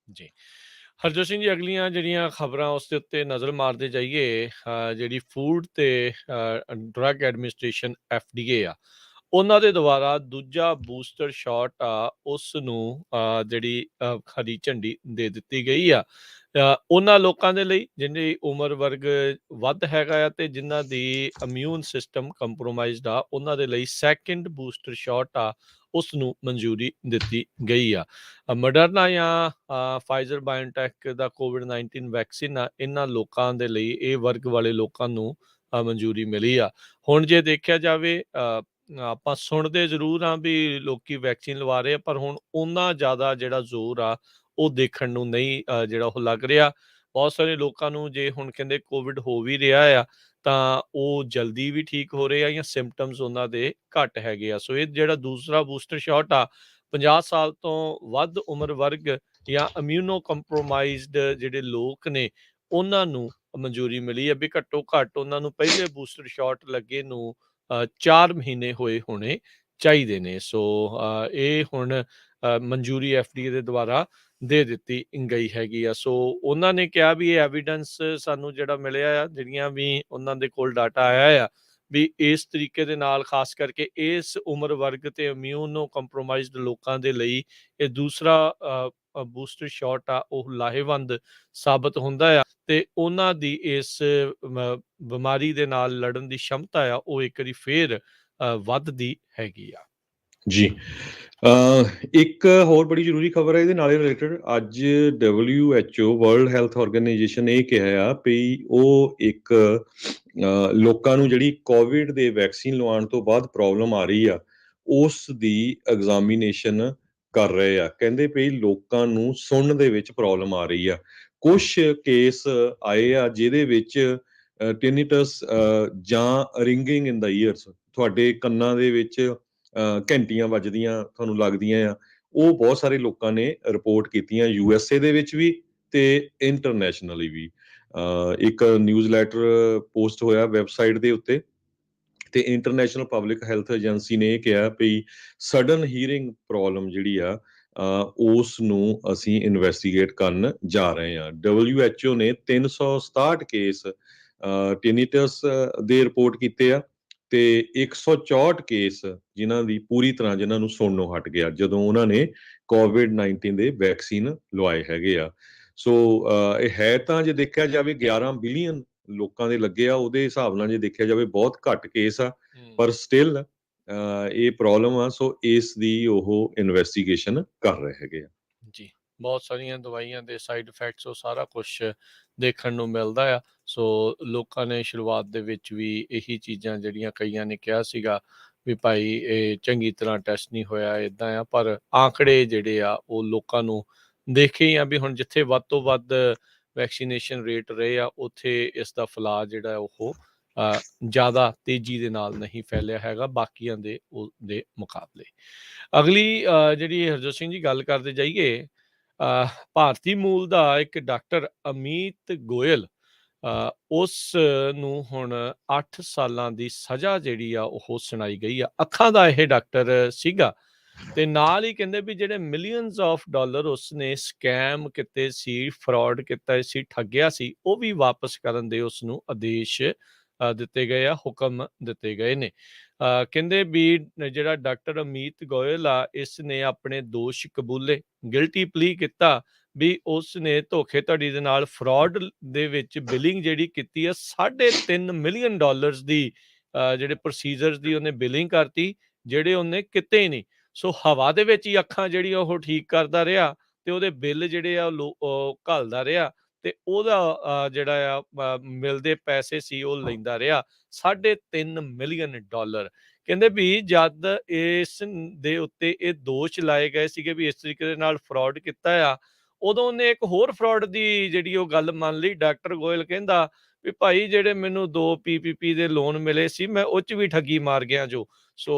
ਜੀ ਹਰਜੋਤ ਸਿੰਘ ਜੀ, ਅਗਲੀਆਂ ਜਿਹੜੀਆਂ ਖਬਰਾਂ ਉਸ ਦੇ ਉੱਤੇ ਨਜ਼ਰ ਮਾਰਦੇ ਜਾਈਏ। ਜਿਹੜੀ ਫੂਡ ਤੇ ਡਰੱਗ ਐਡਮਿਨਿਸਟ੍ਰੇਸ਼ਨ FDA ਆ, ਉਹਨਾਂ ਦੇ ਦੁਆਰਾ ਦੂਜਾ ਬੂਸਟਰ ਸ਼ਾਟ ਆ ਉਸ ਨੂੰ ਜਿਹੜੀ ਹਰੀ ਝੰਡੀ ਦੇ ਦਿੱਤੀ ਗਈ ਆ ਉਹਨਾਂ ਲੋਕਾਂ ਦੇ ਲਈ ਜਿਹਦੀ ਉਮਰ ਵਰਗ ਵੱਧ ਹੈਗਾ ਆ ਤੇ ਜਿਨ੍ਹਾਂ ਦੀ ਇਮਿਊਨ ਸਿਸਟਮ ਕੰਪਰੋਮਾਈਜ਼ਡ ਆ, ਉਹਨਾਂ ਦੇ ਲਈ ਸੈਕਿੰਡ ਬੂਸਟਰ ਸ਼ਾਟ ਆ ਉਸ ਨੂੰ ਮਨਜ਼ੂਰੀ ਦਿੱਤੀ ਗਈ ਆ। ਮੋਡਰਨਾ ਜਾਂ ਫਾਈਜ਼ਰ ਬਾਇਓਟੈਕ ਦਾ ਕੋਵਿਡ-19 ਵੈਕਸੀਨ ਆ, ਇਹਨਾਂ ਲੋਕਾਂ ਦੇ ਲਈ ਇਹ ਵਰਗ ਵਾਲੇ ਲੋਕਾਂ ਨੂੰ ਮਨਜ਼ੂਰੀ ਮਿਲੀ ਆ। ਹੁਣ ਜੇ ਦੇਖਿਆ ਜਾਵੇ ਆਪਾਂ ਸੁਣਦੇ ਜ਼ਰੂਰ ਹਾਂ ਵੀ ਲੋਕੀ ਵੈਕਸੀਨ ਲਵਾ ਰਹੇ ਆ, ਪਰ ਹੁਣ ਓਨਾ ਜ਼ਿਆਦਾ ਜਿਹੜਾ ਜ਼ੋਰ ਆ ਉਹ ਦੇਖਣ ਨੂੰ ਨਹੀਂ ਜਿਹੜਾ ਉਹ ਲੱਗ ਰਿਹਾ। ਬਹੁਤ ਸਾਰੇ ਲੋਕਾਂ ਨੂੰ ਜੇ ਹੁਣ ਕਹਿੰਦੇ ਕੋਵਿਡ ਹੋ ਵੀ ਰਿਹਾ ਆ ਤਾਂ ਉਹ ਜਲਦੀ ਵੀ ਠੀਕ ਹੋ ਰਹੇ ਆ ਜਾਂ ਸਿੰਪਟਮਸ ਉਹਨਾਂ ਦੇ ਘੱਟ ਹੈਗੇ ਆ। ਸੋ ਇਹ ਜਿਹੜਾ ਦੂਸਰਾ ਬੂਸਟਰ ਸ਼ਾਟ ਆ 50 ਸਾਲ ਤੋਂ ਵੱਧ ਉਮਰ ਵਰਗ ਜਾਂ ਇਮਿਊਨੋ ਕੰਪਰੋਮਾਈਜ਼ਡ ਜਿਹੜੇ ਲੋਕ ਨੇ ਉਹਨਾਂ ਨੂੰ ਮਨਜ਼ੂਰੀ ਮਿਲੀ ਹੈ ਵੀ ਘੱਟੋ ਘੱਟ ਉਹਨਾਂ ਨੂੰ ਪਹਿਲੇ ਬੂਸਟਰ ਸ਼ਾਟ ਲੱਗੇ ਨੂੰ 4 ਮਹੀਨੇ ਹੋਏ ਹੋਣੇ ਚਾਹੀਦੇ ਨੇ। ਸੋ ਇਹ ਹੁਣ ਮਨਜ਼ੂਰੀ FDA ਦੇ ਦੁਆਰਾ ਦੇ ਦਿੱਤੀ ਗਈ ਹੈਗੀ ਆ। ਸੋ ਉਹਨਾਂ ਨੇ ਕਿਹਾ ਵੀ ਇਹ ਐਵੀਡੈਂਸ ਸਾਨੂੰ ਜਿਹੜਾ ਮਿਲਿਆ ਆ, ਜਿਹੜੀਆਂ ਵੀ ਉਹਨਾਂ ਦੇ ਕੋਲ ਡਾਟਾ ਆਇਆ ਆ ਵੀ ਇਸ ਤਰੀਕੇ ਦੇ ਨਾਲ ਖਾਸ ਕਰਕੇ ਇਸ ਉਮਰ ਵਰਗ ਤੇ ਇਮਿਊਨੋ ਕੰਪਰੋਮਾਈਜ਼ਡ ਲੋਕਾਂ ਦੇ ਲਈ ਇਹ ਦੂਸਰਾ ਬੂਸਟਰ ਸ਼ਾਟ ਆ ਉਹ ਲਾਹੇਵੰਦ ਸਾਬਤ ਹੁੰਦਾ ਆ ਤੇ ਉਹਨਾਂ ਦੀ ਇਸ ਬਿਮਾਰੀ ਦੇ ਨਾਲ ਲੜਨ ਦੀ ਸ਼ਮਤਾ ਆ ਉਹ ਇੱਕ ਵਾਰੀ ਫੇਰ ਵੱਧਦੀ ਹੈਗੀ ਆ। ਜੀ, ਇੱਕ ਹੋਰ ਬੜੀ ਜ਼ਰੂਰੀ ਖਬਰ ਹੈ ਇਹਦੇ ਨਾਲ ਰਿਲੇਟਡ। ਅੱਜ WHO ਵਰਲਡ ਹੈਲਥ ਆਰਗੇਨਾਈਜੇਸ਼ਨ ਇਹ ਕਿਹਾ ਆ ਵੀ ਉਹ ਇੱਕ ਲੋਕਾਂ ਨੂੰ ਜਿਹੜੀ ਕੋਵਿਡ ਦੇ ਵੈਕਸੀਨ ਲਵਾਉਣ ਤੋਂ ਬਾਅਦ ਪ੍ਰੋਬਲਮ ਆ ਰਹੀ ਆ ਉਸ ਦੀ ਐਗਜ਼ਾਮੀਨੇਸ਼ਨ ਕਰ ਰਹੇ ਆ। ਕਹਿੰਦੇ ਵੀ ਲੋਕਾਂ ਨੂੰ ਸੁਣਨ ਦੇ ਵਿੱਚ ਪ੍ਰੋਬਲਮ ਆ ਰਹੀ ਆ। ਕੁਛ ਕੇਸ ਆਏ ਆ ਜਿਹਦੇ ਵਿੱਚ ਟਿਨੀਟਸ ਜਾਂ ਰਿੰਗਿੰਗ ਇਨ ਦਾ ਈਅਰਸ, ਤੁਹਾਡੇ ਕੰਨਾਂ ਦੇ ਵਿੱਚ ਘੰਟੀਆਂ ਵੱਜਦੀਆਂ ਤੁਹਾਨੂੰ ਲੱਗਦੀਆਂ ਆ, ਉਹ ਬਹੁਤ ਸਾਰੇ ਲੋਕਾਂ ਨੇ ਰਿਪੋਰਟ ਕੀਤੀਆਂ USA ਦੇ ਵਿੱਚ ਵੀ ਤੇ ਇੰਟਰਨੈਸ਼ਨਲੀ ਵੀ। ਇੱਕ ਨਿਊਜ਼ ਲੈਟਰ ਪੋਸਟ ਹੋਇਆ ਵੈਬਸਾਈਟ ਦੇ ਉੱਤੇ ਤੇ ਇੰਟਰਨੈਸ਼ਨਲ ਪਬਲਿਕ ਹੈਲਥ ਏਜੰਸੀ ਨੇ ਇਹ ਕਿਹਾ ਵੀ ਸਡਨ ਹੀਅਰਿੰਗ ਪ੍ਰੋਬਲਮ ਜਿਹੜੀ ਆ ਉਸ ਨੂੰ ਅਸੀਂ ਇਨਵੈਸਟੀਗੇਟ ਕਰਨ ਜਾ ਰਹੇ ਹਾਂ। WHO ਨੇ 367 ਕੇਸ ਟਿਨੀਟਸ ਦੇ ਰਿਪੋਰਟ ਕੀਤੇ ਆ ਤੇ 164 ਕੇਸ ਜਿਨ੍ਹਾਂ ਦੀ ਪੂਰੀ ਤਰ੍ਹਾਂ ਜਿਹਨਾਂ ਨੂੰ ਸੁਣਨੋਂ ਹਟ ਗਿਆ ਜਦੋਂ ਉਹਨਾਂ ਨੇ ਕੋਵਿਡ-19 ਦੇ ਵੈਕਸੀਨ ਲਵਾਏ ਹੈਗੇ ਆ। ਸੋ ਇਹ ਹੈ ਤਾਂ ਜੇ ਦੇਖਿਆ ਜਾਵੇ 11 ਬਿਲੀਅਨ ਲੋਕਾਂ ਦੇ ਲੱਗੇ ਆ, ਉਹਦੇ ਹਿਸਾਬ ਨਾਲ ਜੇ ਦੇਖਿਆ ਜਾਵੇ ਬਹੁਤ ਘੱਟ ਕੇਸ ਆ, ਪਰ ਸਟਿਲ ਇਹ ਪ੍ਰੋਬਲਮ ਆ। ਸੋ ਇਸ ਦੀ ਉਹ ਇਨਵੈਸਟੀਗੇਸ਼ਨ ਕਰ ਰਹੇ ਹੈਗੇ ਆ। ਜੀ, ਬਹੁਤ ਸਾਰੀਆਂ ਦਵਾਈਆਂ ਦੇ ਸਾਈਡ ਇਫੈਕਟਸ ਉਹ ਸਾਰਾ ਕੁਝ ਦੇਖਣ ਨੂੰ ਮਿਲਦਾ ਆ। ਸੋ ਲੋਕਾਂ ਨੇ ਸ਼ੁਰੂਆਤ ਦੇ ਵਿੱਚ ਵੀ ਇਹੀ ਚੀਜ਼ਾਂ ਜਿਹੜੀਆਂ ਕਈਆਂ ਨੇ ਕਿਹਾ ਸੀਗਾ ਵੀ ਭਾਈ ਇਹ ਚੰਗੀ ਤਰ੍ਹਾਂ ਟੈਸਟ ਨਹੀਂ ਹੋਇਆ ਇੱਦਾਂ ਆ, ਪਰ ਆંકੜੇ ਜਿਹੜੇ ਆ ਉਹ ਲੋਕਾਂ ਨੂੰ ਦੇਖੇ ਹੀ ਆ ਵੀ ਹੁਣ ਜਿੱਥੇ ਵੱਧ ਤੋਂ ਵੱਧ ਵੈਕਸੀਨੇਸ਼ਨ ਰੇਟ ਰਹੇ ਆ ਉੱਥੇ ਇਸ ਦਾ ਫੈਲਾਅ ਜਿਹੜਾ ਉਹ ਜ਼ਿਆਦਾ ਤੇਜ਼ੀ ਦੇ ਨਾਲ ਨਹੀਂ ਫੈਲਿਆ ਹੈਗਾ ਬਾਕੀਆਂ ਦੇ ਮੁਕਾਬਲੇ। ਅਗਲੀ ਜਿਹੜੀ ਹਰਜੋਤ ਸਿੰਘ ਜੀ ਗੱਲ ਕਰਦੇ ਜਾਈਏ ਭਾਰਤੀ ਮੂਲ ਦਾ ਇੱਕ ਡਾਕਟਰ ਅਮੀਤ ਗੋਇਲ, ਉਸ ਨੂੰ ਹੁਣ 8 ਸਾਲਾਂ ਦੀ ਸਜ਼ਾ ਜਿਹੜੀ ਆ ਉਹ ਸੁਣਾਈ ਗਈ ਆ। ਅੱਖਾਂ ਦਾ ਇਹ ਡਾਕਟਰ ਸੀਗਾ ਤੇ ਨਾਲ ਹੀ ਕਹਿੰਦੇ ਵੀ ਜਿਹੜੇ ਮਿਲੀਅਨਸ ਆਫ ਡਾਲਰ ਉਸਨੇ ਸਕੈਮ ਕੀਤੇ ਸੀ, ਫਰਾਡ ਕੀਤਾ ਸੀ, ਠੱਗਿਆ ਸੀ, ਉਹ ਵੀ ਵਾਪਸ ਕਰਨ ਦੇ ਉਸਨੂੰ ਆਦੇਸ਼ ਦਿੱਤੇ ਗਏ ਆ, ਹੁਕਮ ਦਿੱਤੇ ਗਏ ਨੇ। ਕਹਿੰਦੇ ਵੀ ਜਿਹੜਾ ਡਾਕਟਰ ਅਮੀਤ ਗੋਇਲ ਆ, ਇਸ ਨੇ ਆਪਣੇ ਦੋਸ਼ ਕਬੂਲੇ, ਗਿਲਟੀ ਪਲੀ ਕੀਤਾ ਵੀ ਉਸ ਨੇ ਧੋਖੇਧੜੀ ਦੇ ਨਾਲ ਫਰਾਡ ਦੇ ਵਿੱਚ ਬਿਲਿੰਗ ਜਿਹੜੀ ਕੀਤੀ ਆ, $3.5 ਮਿਲੀਅਨ ਦੀ ਜਿਹੜੇ ਪ੍ਰੋਸੀਜਰਸ ਦੀ ਉਹਨੇ ਬਿਲਿੰਗ ਕਰਤੀ, ਜਿਹੜੇ ਉਹਨੇ ਕਿਤੇ ਹੀ ਨਹੀਂ। ਸੋ ਹਵਾ ਦੇ ਵਿੱਚ ਹੀ ਅੱਖਾਂ ਜਿਹੜੀਆਂ ਉਹ ਠੀਕ ਕਰਦਾ ਰਿਹਾ ਤੇ ਉਹਦੇ ਬਿੱਲ ਜਿਹੜੇ ਆ ਉਹ ਘੱਲਦਾ ਰਿਹਾ ਤੇ ਉਹਦਾ ਜਿਹੜਾ ਆ ਮਿਲਦੇ ਪੈਸੇ ਸੀ ਉਹ ਲੈਂਦਾ ਰਿਹਾ $3.5 ਮਿਲੀਅਨ। ਕਹਿੰਦੇ ਵੀ ਜਦ ਇਸ ਦੇ ਉੱਤੇ ਇਹ ਦੋਸ਼ ਲਾਏ ਗਏ ਸੀਗੇ ਵੀ ਇਸ ਤਰੀਕੇ ਦੇ ਨਾਲ ਫਰਾਡ ਕੀਤਾ ਆ, ਉਦੋਂ ਉਹਨੇ ਇੱਕ ਹੋਰ ਫਰਾਡ ਦੀ ਜਿਹੜੀ ਉਹ ਗੱਲ ਮੰਨ ਲਈ। ਡਾਕਟਰ ਗੋਇਲ ਕਹਿੰਦਾ ਵੀ ਭਾਈ ਜਿਹੜੇ ਮੈਨੂੰ 2 PPP ਦੇ ਲੋਨ ਮਿਲੇ ਸੀ, ਮੈਂ ਉਹ 'ਚ ਵੀ ਠੱਗੀ ਮਾਰ ਗਿਆ ਜੋ। ਸੋ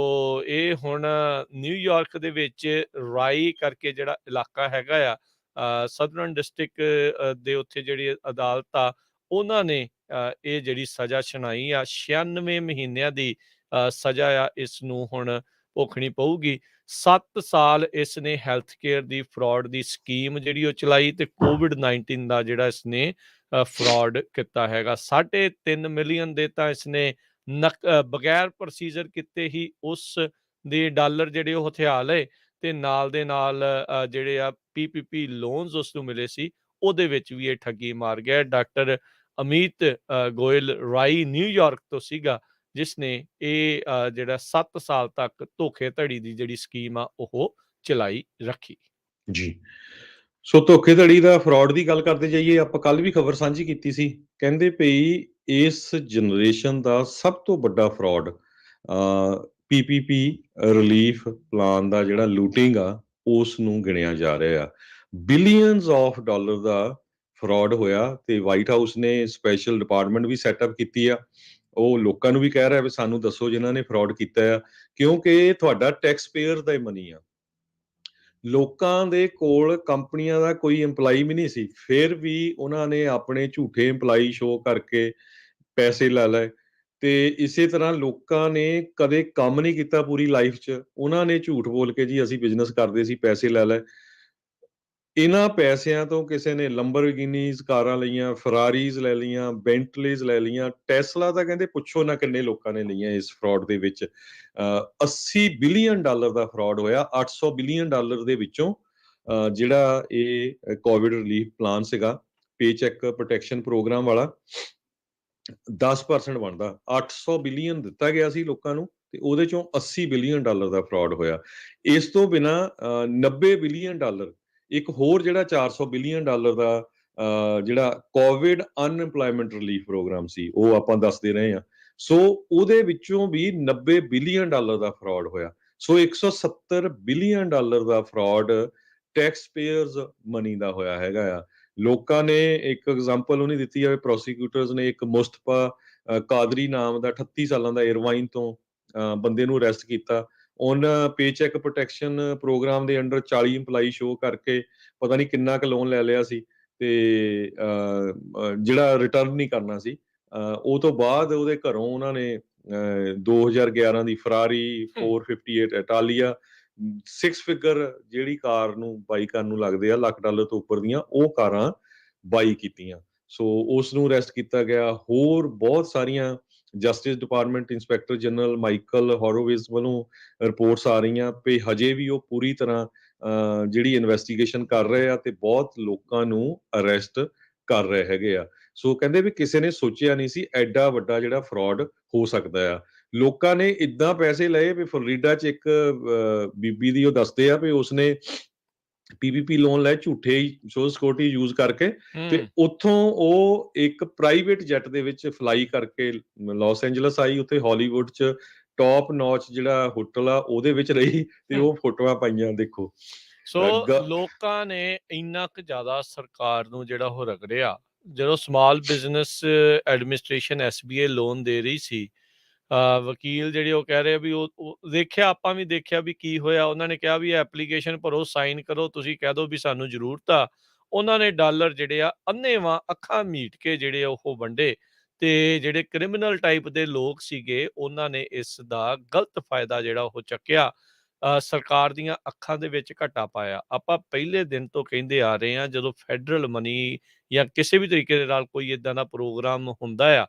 ਇਹ ਹੁਣ ਨਿਊਯਾਰਕ ਦੇ ਵਿੱਚ ਰਾਈ ਕਰਕੇ ਜਿਹੜਾ ਇਲਾਕਾ ਹੈਗਾ ਆ, ਸਦਰਨ ਡਿਸਟ੍ਰਿਕਟ ਦੇ ਉੱਥੇ ਜਿਹੜੀ ਅਦਾਲਤ ਆ, ਉਹਨਾਂ ਨੇ ਇਹ ਜਿਹੜੀ ਸਜ਼ਾ ਸੁਣਾਈ ਆ, 96 ਮਹੀਨਿਆਂ ਦੀ ਸਜ਼ਾ ਆ ਇਸ ਨੂੰ ਹੁਣ ਭੋਗਣੀ ਪਊਗੀ। 7 ਸਾਲ ਇਸ ਨੇ ਹੈਲਥ ਕੇਅਰ ਦੀ ਫਰਾਡ ਦੀ ਸਕੀਮ ਜਿਹੜੀ ਉਹ ਚਲਾਈ ਤੇ COVID-19 ਦਾ ਜਿਹੜਾ ਇਸਨੇ ਫਰਾਡ ਕੀਤਾ ਹੈਗਾ। 3.5 ਮਿਲੀਅਨ ਦੇ ਤਾਂ ਇਸਨੇ ਬਗੈਰ ਪ੍ਰੋਸੀਜਰ ਕੀਤੇ ਹੀ ਉਸ ਦੇ ਡਾਲਰ ਜਿਹੜੇ ਉਹ ਹਥਿਆ ਲਏ ਤੇ ਨਾਲ ਦੇ ਨਾਲ ਜਿਹੜੇ ਆ PPP ਲੋਨਸ ਉਸ ਨੂੰ ਮਿਲੇ ਸੀ, ਉਹਦੇ ਵਿੱਚ ਵੀ ਇਹ ਠੱਗੀ ਮਾਰ ਗਿਆ। ਡਾਕਟਰ ਅਮੀਤ ਗੋਇਲ ਰਾਈ ਨਿਊਯਾਰਕ ਤੋਂ ਸੀਗਾ, ਜਿਸ ਨੇ ਇਹ ਜਿਹੜਾ 7 ਸਾਲ ਤੱਕ ਧੋਖੇਧੜੀ ਦੀ ਜਿਹੜੀ ਸਕੀਮ ਆ ਉਹ ਚਲਾਈ ਰੱਖੀ। ਜੀ। ਸੋ ਧੋਖੇਧੜੀ ਦਾ ਫਰਾਡ ਦੀ ਗੱਲ ਕਰਦੇ ਜਾਈਏ, ਆਪਾਂ ਕੱਲ ਵੀ ਖਬਰ ਸਾਂਝੀ ਕੀਤੀ ਸੀ। ਕਹਿੰਦੇ ਪਈ ਇਸ ਜਨਰੇਸ਼ਨ ਦਾ ਸਭ ਤੋਂ ਵੱਡਾ ਫਰਾਡ PPP ਰਿਲੀਫ ਪਲਾਨ ਦਾ ਜਿਹੜਾ ਲੂਟਿੰਗ ਆ, ਉਸ ਨੂੰ ਗਿਣਿਆ ਜਾ ਰਿਹਾ ਆ। Billions of dollar the fraud ਹੋਇਆ ਤੇ ਵਾਈਟ ਹਾਊਸ ਨੇ ਸਪੈਸ਼ਲ ਡਿਪਾਰਟਮੈਂਟ ਵੀ ਸੈਟਅਪ ਕੀਤੀ ਆ। ਉਹ ਲੋਕਾਂ ਨੂੰ ਵੀ ਕਹਿ ਰਿਹਾ ਵੀ ਸਾਨੂੰ ਦੱਸੋ ਜਿਨ੍ਹਾਂ ਨੇ ਫਰਾਡ ਕੀਤਾ ਆ, ਕਿਉਂਕਿ ਇਹ ਤੁਹਾਡਾ ਟੈਕਸ ਪੇਅਰ ਦਾ ਹੀ ਮਨੀ ਆ। ਲੋਕਾਂ ਦੇ ਕੋਲ ਕੰਪਨੀਆਂ ਦਾ ਕੋਈ EMPLOYEE ਵੀ ਨਹੀਂ ਸੀ, ਫਿਰ ਵੀ ਉਹਨਾਂ ਨੇ ਆਪਣੇ ਝੂਠੇ EMPLOYEE ਸ਼ੋਅ ਕਰਕੇ ਪੈਸੇ ਲੈ ਲਏ ਤੇ ਇਸੇ ਤਰ੍ਹਾਂ ਲੋਕਾਂ ਨੇ ਕਦੇ ਕੰਮ ਨਹੀਂ ਕੀਤਾ ਪੂਰੀ ਲਾਈਫ 'ਚ, ਉਹਨਾਂ ਨੇ ਝੂਠ ਬੋਲ ਕੇ ਜੀ ਅਸੀਂ ਬਿਜ਼ਨਸ ਕਰਦੇ ਸੀ, ਪੈਸੇ ਲੈ ਲਏ। ਇਹਨਾਂ ਪੈਸਿਆਂ ਤੋਂ ਕਿਸੇ ਨੇ ਲੰਬਰਗਿਨੀਜ਼ ਕਾਰਾਂ ਲਈਆਂ, ਫਰਾਰੀਜ਼ ਲੈ ਲਈਆਂ, ਬੈਂਟਲੀਜ਼ ਲੈ ਲਈਆਂ, ਟੈਸਲਾ ਤਾਂ ਕਹਿੰਦੇ ਪੁੱਛੋ ਨਾ ਕਿੰਨੇ ਲੋਕਾਂ ਨੇ ਲਈਆਂ ਇਸ ਫਰਾਡ ਦੇ ਵਿੱਚ। $80 ਬਿਲੀਅਨ ਦਾ ਫਰਾਡ ਹੋਇਆ। $800 ਬਿਲੀਅਨ ਦੇ ਵਿੱਚੋਂ ਜਿਹੜਾ ਇਹ ਕੋਵਿਡ ਰਿਲੀਫ ਪਲਾਨ ਸੀਗਾ, ਪੇਚੈਕ ਪ੍ਰੋਟੈਕਸ਼ਨ ਪ੍ਰੋਗਰਾਮ ਵਾਲਾ, 10% ਬਣਦਾ। 800 ਬਿਲੀਅਨ ਦਿੱਤਾ ਗਿਆ ਸੀ ਲੋਕਾਂ ਨੂੰ ਤੇ ਉਹਦੇ ਚੋਂ $80 ਬਿਲੀਅਨ ਦਾ ਫਰਾਡ ਹੋਇਆ। ਇਸ ਤੋਂ ਬਿਨਾਂ $90 ਬਿਲੀਅਨ ਇੱਕ ਹੋਰ ਜਿਹੜਾ $400 ਬਿਲੀਅਨ ਦਾ ਜਿਹੜਾ ਕੋਵਿਡ ਅਨਇੰਪਲੋਇਮੈਂਟ ਰਿਲੀਫ ਪ੍ਰੋਗਰਾਮ ਸੀ, ਉਹ ਆਪਾਂ ਦੱਸਦੇ ਰਹੇ ਹਾਂ। ਸੋ ਉਹਦੇ ਵਿੱਚੋਂ ਵੀ $90 ਬਿਲੀਅਨ ਦਾ ਫਰਾਡ ਹੋਇਆ। ਸੋ $170 ਬਿਲੀਅਨ ਦਾ ਫਰਾਡ ਟੈਕਸ ਪੇਅਰਸ ਮਨੀ ਦਾ ਹੋਇਆ ਹੈਗਾ ਆ। ਲੋਕਾਂ ਨੇ ਇੱਕ ਐਗਜ਼ਾਮਪਲ ਉਹਨੇ ਦਿੱਤੀ ਹੈ, ਪ੍ਰੋਸੀਕਿਊਟਰਸ ਨੇ ਇੱਕ ਮੁਸਤਫਾ ਕਾਦਰੀ ਨਾਮ ਦਾ 38 ਸਾਲਾਂ ਦਾ ਇਰਵਾਈਨ ਤੋਂ ਬੰਦੇ ਨੂੰ ਅਰੈਸਟ ਕੀਤਾ। ਉਹਨਾਂ ਪੇਚੈਕ ਪ੍ਰੋਟੈਕਸ਼ਨ ਪ੍ਰੋਗਰਾਮ ਦੇ ਅੰਡਰ 40 EMPLOYEE ਸ਼ੋਅ ਕਰਕੇ ਪਤਾ ਨਹੀਂ ਕਿੰਨਾ ਕੁ ਲੋਨ ਲੈ ਲਿਆ ਸੀ ਤੇ ਜਿਹੜਾ ਰਿਟਰਨ ਨਹੀਂ ਕਰਨਾ ਸੀ। ਉਹ ਤੋਂ ਬਾਅਦ ਉਹਦੇ ਘਰੋਂ ਉਹਨਾਂ ਨੇ 2011 ਦੀ ਫਰਾਰੀ 458 ਇਟਾਲੀਆ 6 ਫਿਗਰ ਜਿਹੜੀ ਕਾਰ ਨੂੰ ਬਾਈ ਕਰਨ ਨੂੰ ਲੱਗਦੇ ਆ $1 ਲੱਖ ਤੋਂ ਉੱਪਰ ਦੀਆਂ, ਉਹ ਕਾਰਾਂ ਬਾਈ ਕੀਤੀਆਂ। ਸੋ ਉਸ ਨੂੰ ਅਰੈਸਟ ਕੀਤਾ ਗਿਆ। ਹੋਰ ਬਹੁਤ ਸਾਰੀਆਂ Justice Department Inspector General Michael Horowitz ਵੱਲੋਂ ਰਿਪੋਰਟਸ ਆ ਰਹੀਆਂ ਵੀ ਹਜੇ ਵੀ ਉਹ ਪੂਰੀ ਤਰ੍ਹਾਂ ਜਿਹੜੀ ਇਨਵੈਸਟੀਗੇਸ਼ਨ ਕਰ ਰਹੇ ਆ ਤੇ ਬਹੁਤ ਲੋਕਾਂ ਨੂੰ ਅਰੈਸਟ ਕਰ ਰਹੇ ਹੈਗੇ ਆ। ਸੋ ਕਹਿੰਦੇ ਵੀ ਕਿਸੇ ਨੇ ਸੋਚਿਆ ਨਹੀਂ ਸੀ ਐਡਾ ਵੱਡਾ ਜਿਹੜਾ ਫਰਾਡ ਹੋ ਸਕਦਾ ਆ। ਲੋਕਾਂ ਨੇ ਇਦਾਂ ਪੈਸੇ ਲਏ ਵੀ ਫਲੋਰੀਡਾ 'ਚ ਇੱਕ ਬੀਬੀ ਦੀ ਉਹ ਦੱਸਦੇ ਆ ਵੀ ਉਸਨੇ PPP ਲੋਨ ਲਏ ਝੂਠੇ ਸੋਸ਼ਲ ਸਿਕਿਉਰਿਟੀ ਯੂਜ਼ ਕਰਕੇ ਤੇ ਉੱਥੋਂ ਉਹ ਇੱਕ ਪ੍ਰਾਈਵੇਟ ਜੈਟ ਦੇ ਵਿੱਚ ਫਲਾਈ ਕਰਕੇ ਲਾਸ ਐਂਜਲਸ ਆਈ। ਉੱਥੇ ਹਾਲੀਵੁੱਡ 'ਚ ਟੌਪ ਨੌਚ ਜਿਹੜਾ ਹੋਟਲ ਆ ਉਹਦੇ ਵਿੱਚ ਰਹੀ ਤੇ ਉਹ ਫੋਟੋਆਂ ਪਾਈਆਂ ਦੇਖੋ। ਸੋ ਲੋਕਾਂ ਨੇ ਇੰਨਾ ਕੁ ਜ਼ਿਆਦਾ ਸਰਕਾਰ ਨੂੰ ਜਿਹੜਾ ਉਹ ਰਗੜਿਆ, ਜਦੋਂ small business administration SBA loan ਦੇ ਰਹੀ ਸੀ, ਵਕੀਲ ਜਿਹੜੇ ਉਹ ਕਹਿ ਰਹੇ ਆ ਵੀ ਉਹ ਦੇਖਿਆ, ਆਪਾਂ ਵੀ ਦੇਖਿਆ ਵੀ ਕੀ ਹੋਇਆ। ਉਹਨਾਂ ਨੇ ਕਿਹਾ ਵੀ ਐਪਲੀਕੇਸ਼ਨ ਭਰੋ, ਸਾਈਨ ਕਰੋ, ਤੁਸੀਂ ਕਹਿ ਦਿਓ ਵੀ ਸਾਨੂੰ ਜ਼ਰੂਰਤ ਆ। ਉਹਨਾਂ ਨੇ ਡਾਲਰ ਜਿਹੜੇ ਆ ਅੰਨ੍ਹੇਵਾਹ ਅੱਖਾਂ ਮੀਟ ਕੇ ਜਿਹੜੇ ਆ ਉਹ ਵੰਡੇ, ਤੇ ਜਿਹੜੇ ਕ੍ਰਿਮੀਨਲ ਟਾਈਪ ਦੇ ਲੋਕ ਸੀਗੇ ਉਹਨਾਂ ਨੇ ਇਸ ਦਾ ਗਲਤ ਫਾਇਦਾ ਜਿਹੜਾ ਉਹ ਚੱਕਿਆ। ਸਰਕਾਰ ਦੀਆਂ ਅੱਖਾਂ ਦੇ ਵਿੱਚ ਘਾਟਾ ਪਾਇਆ। ਆਪਾਂ ਪਹਿਲੇ ਦਿਨ ਤੋਂ ਕਹਿੰਦੇ ਆ ਰਹੇ ਹਾਂ, ਜਦੋਂ ਫੈਡਰਲ ਮਨੀ ਜਾਂ ਕਿਸੇ ਵੀ ਤਰੀਕੇ ਦੇ ਨਾਲ ਕੋਈ ਏਦਾਂ ਦਾ ਪ੍ਰੋਗਰਾਮ ਹੁੰਦਾ ਆ,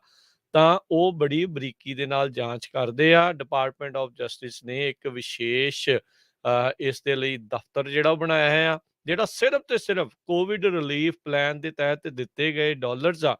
ਤਾਂ ਉਹ ਬੜੀ ਬਰੀਕੀ ਦੇ ਨਾਲ ਜਾਂਚ ਕਰਦੇ ਆ। ਡਿਪਾਰਟਮੈਂਟ ਆਫ ਜਸਟਿਸ ਨੇ ਇੱਕ ਵਿਸ਼ੇਸ਼ ਇਸ ਦੇ ਲਈ ਦਫ਼ਤਰ ਜਿਹੜਾ ਉਹ ਬਣਾਇਆ ਹੈ, ਜਿਹੜਾ ਸਿਰਫ ਤੇ ਸਿਰਫ ਕੋਵਿਡ ਰਿਲੀਫ ਪਲਾਨ ਦੇ ਤਹਿਤ ਦਿੱਤੇ ਗਏ ਡਾਲਰਸ ਆ,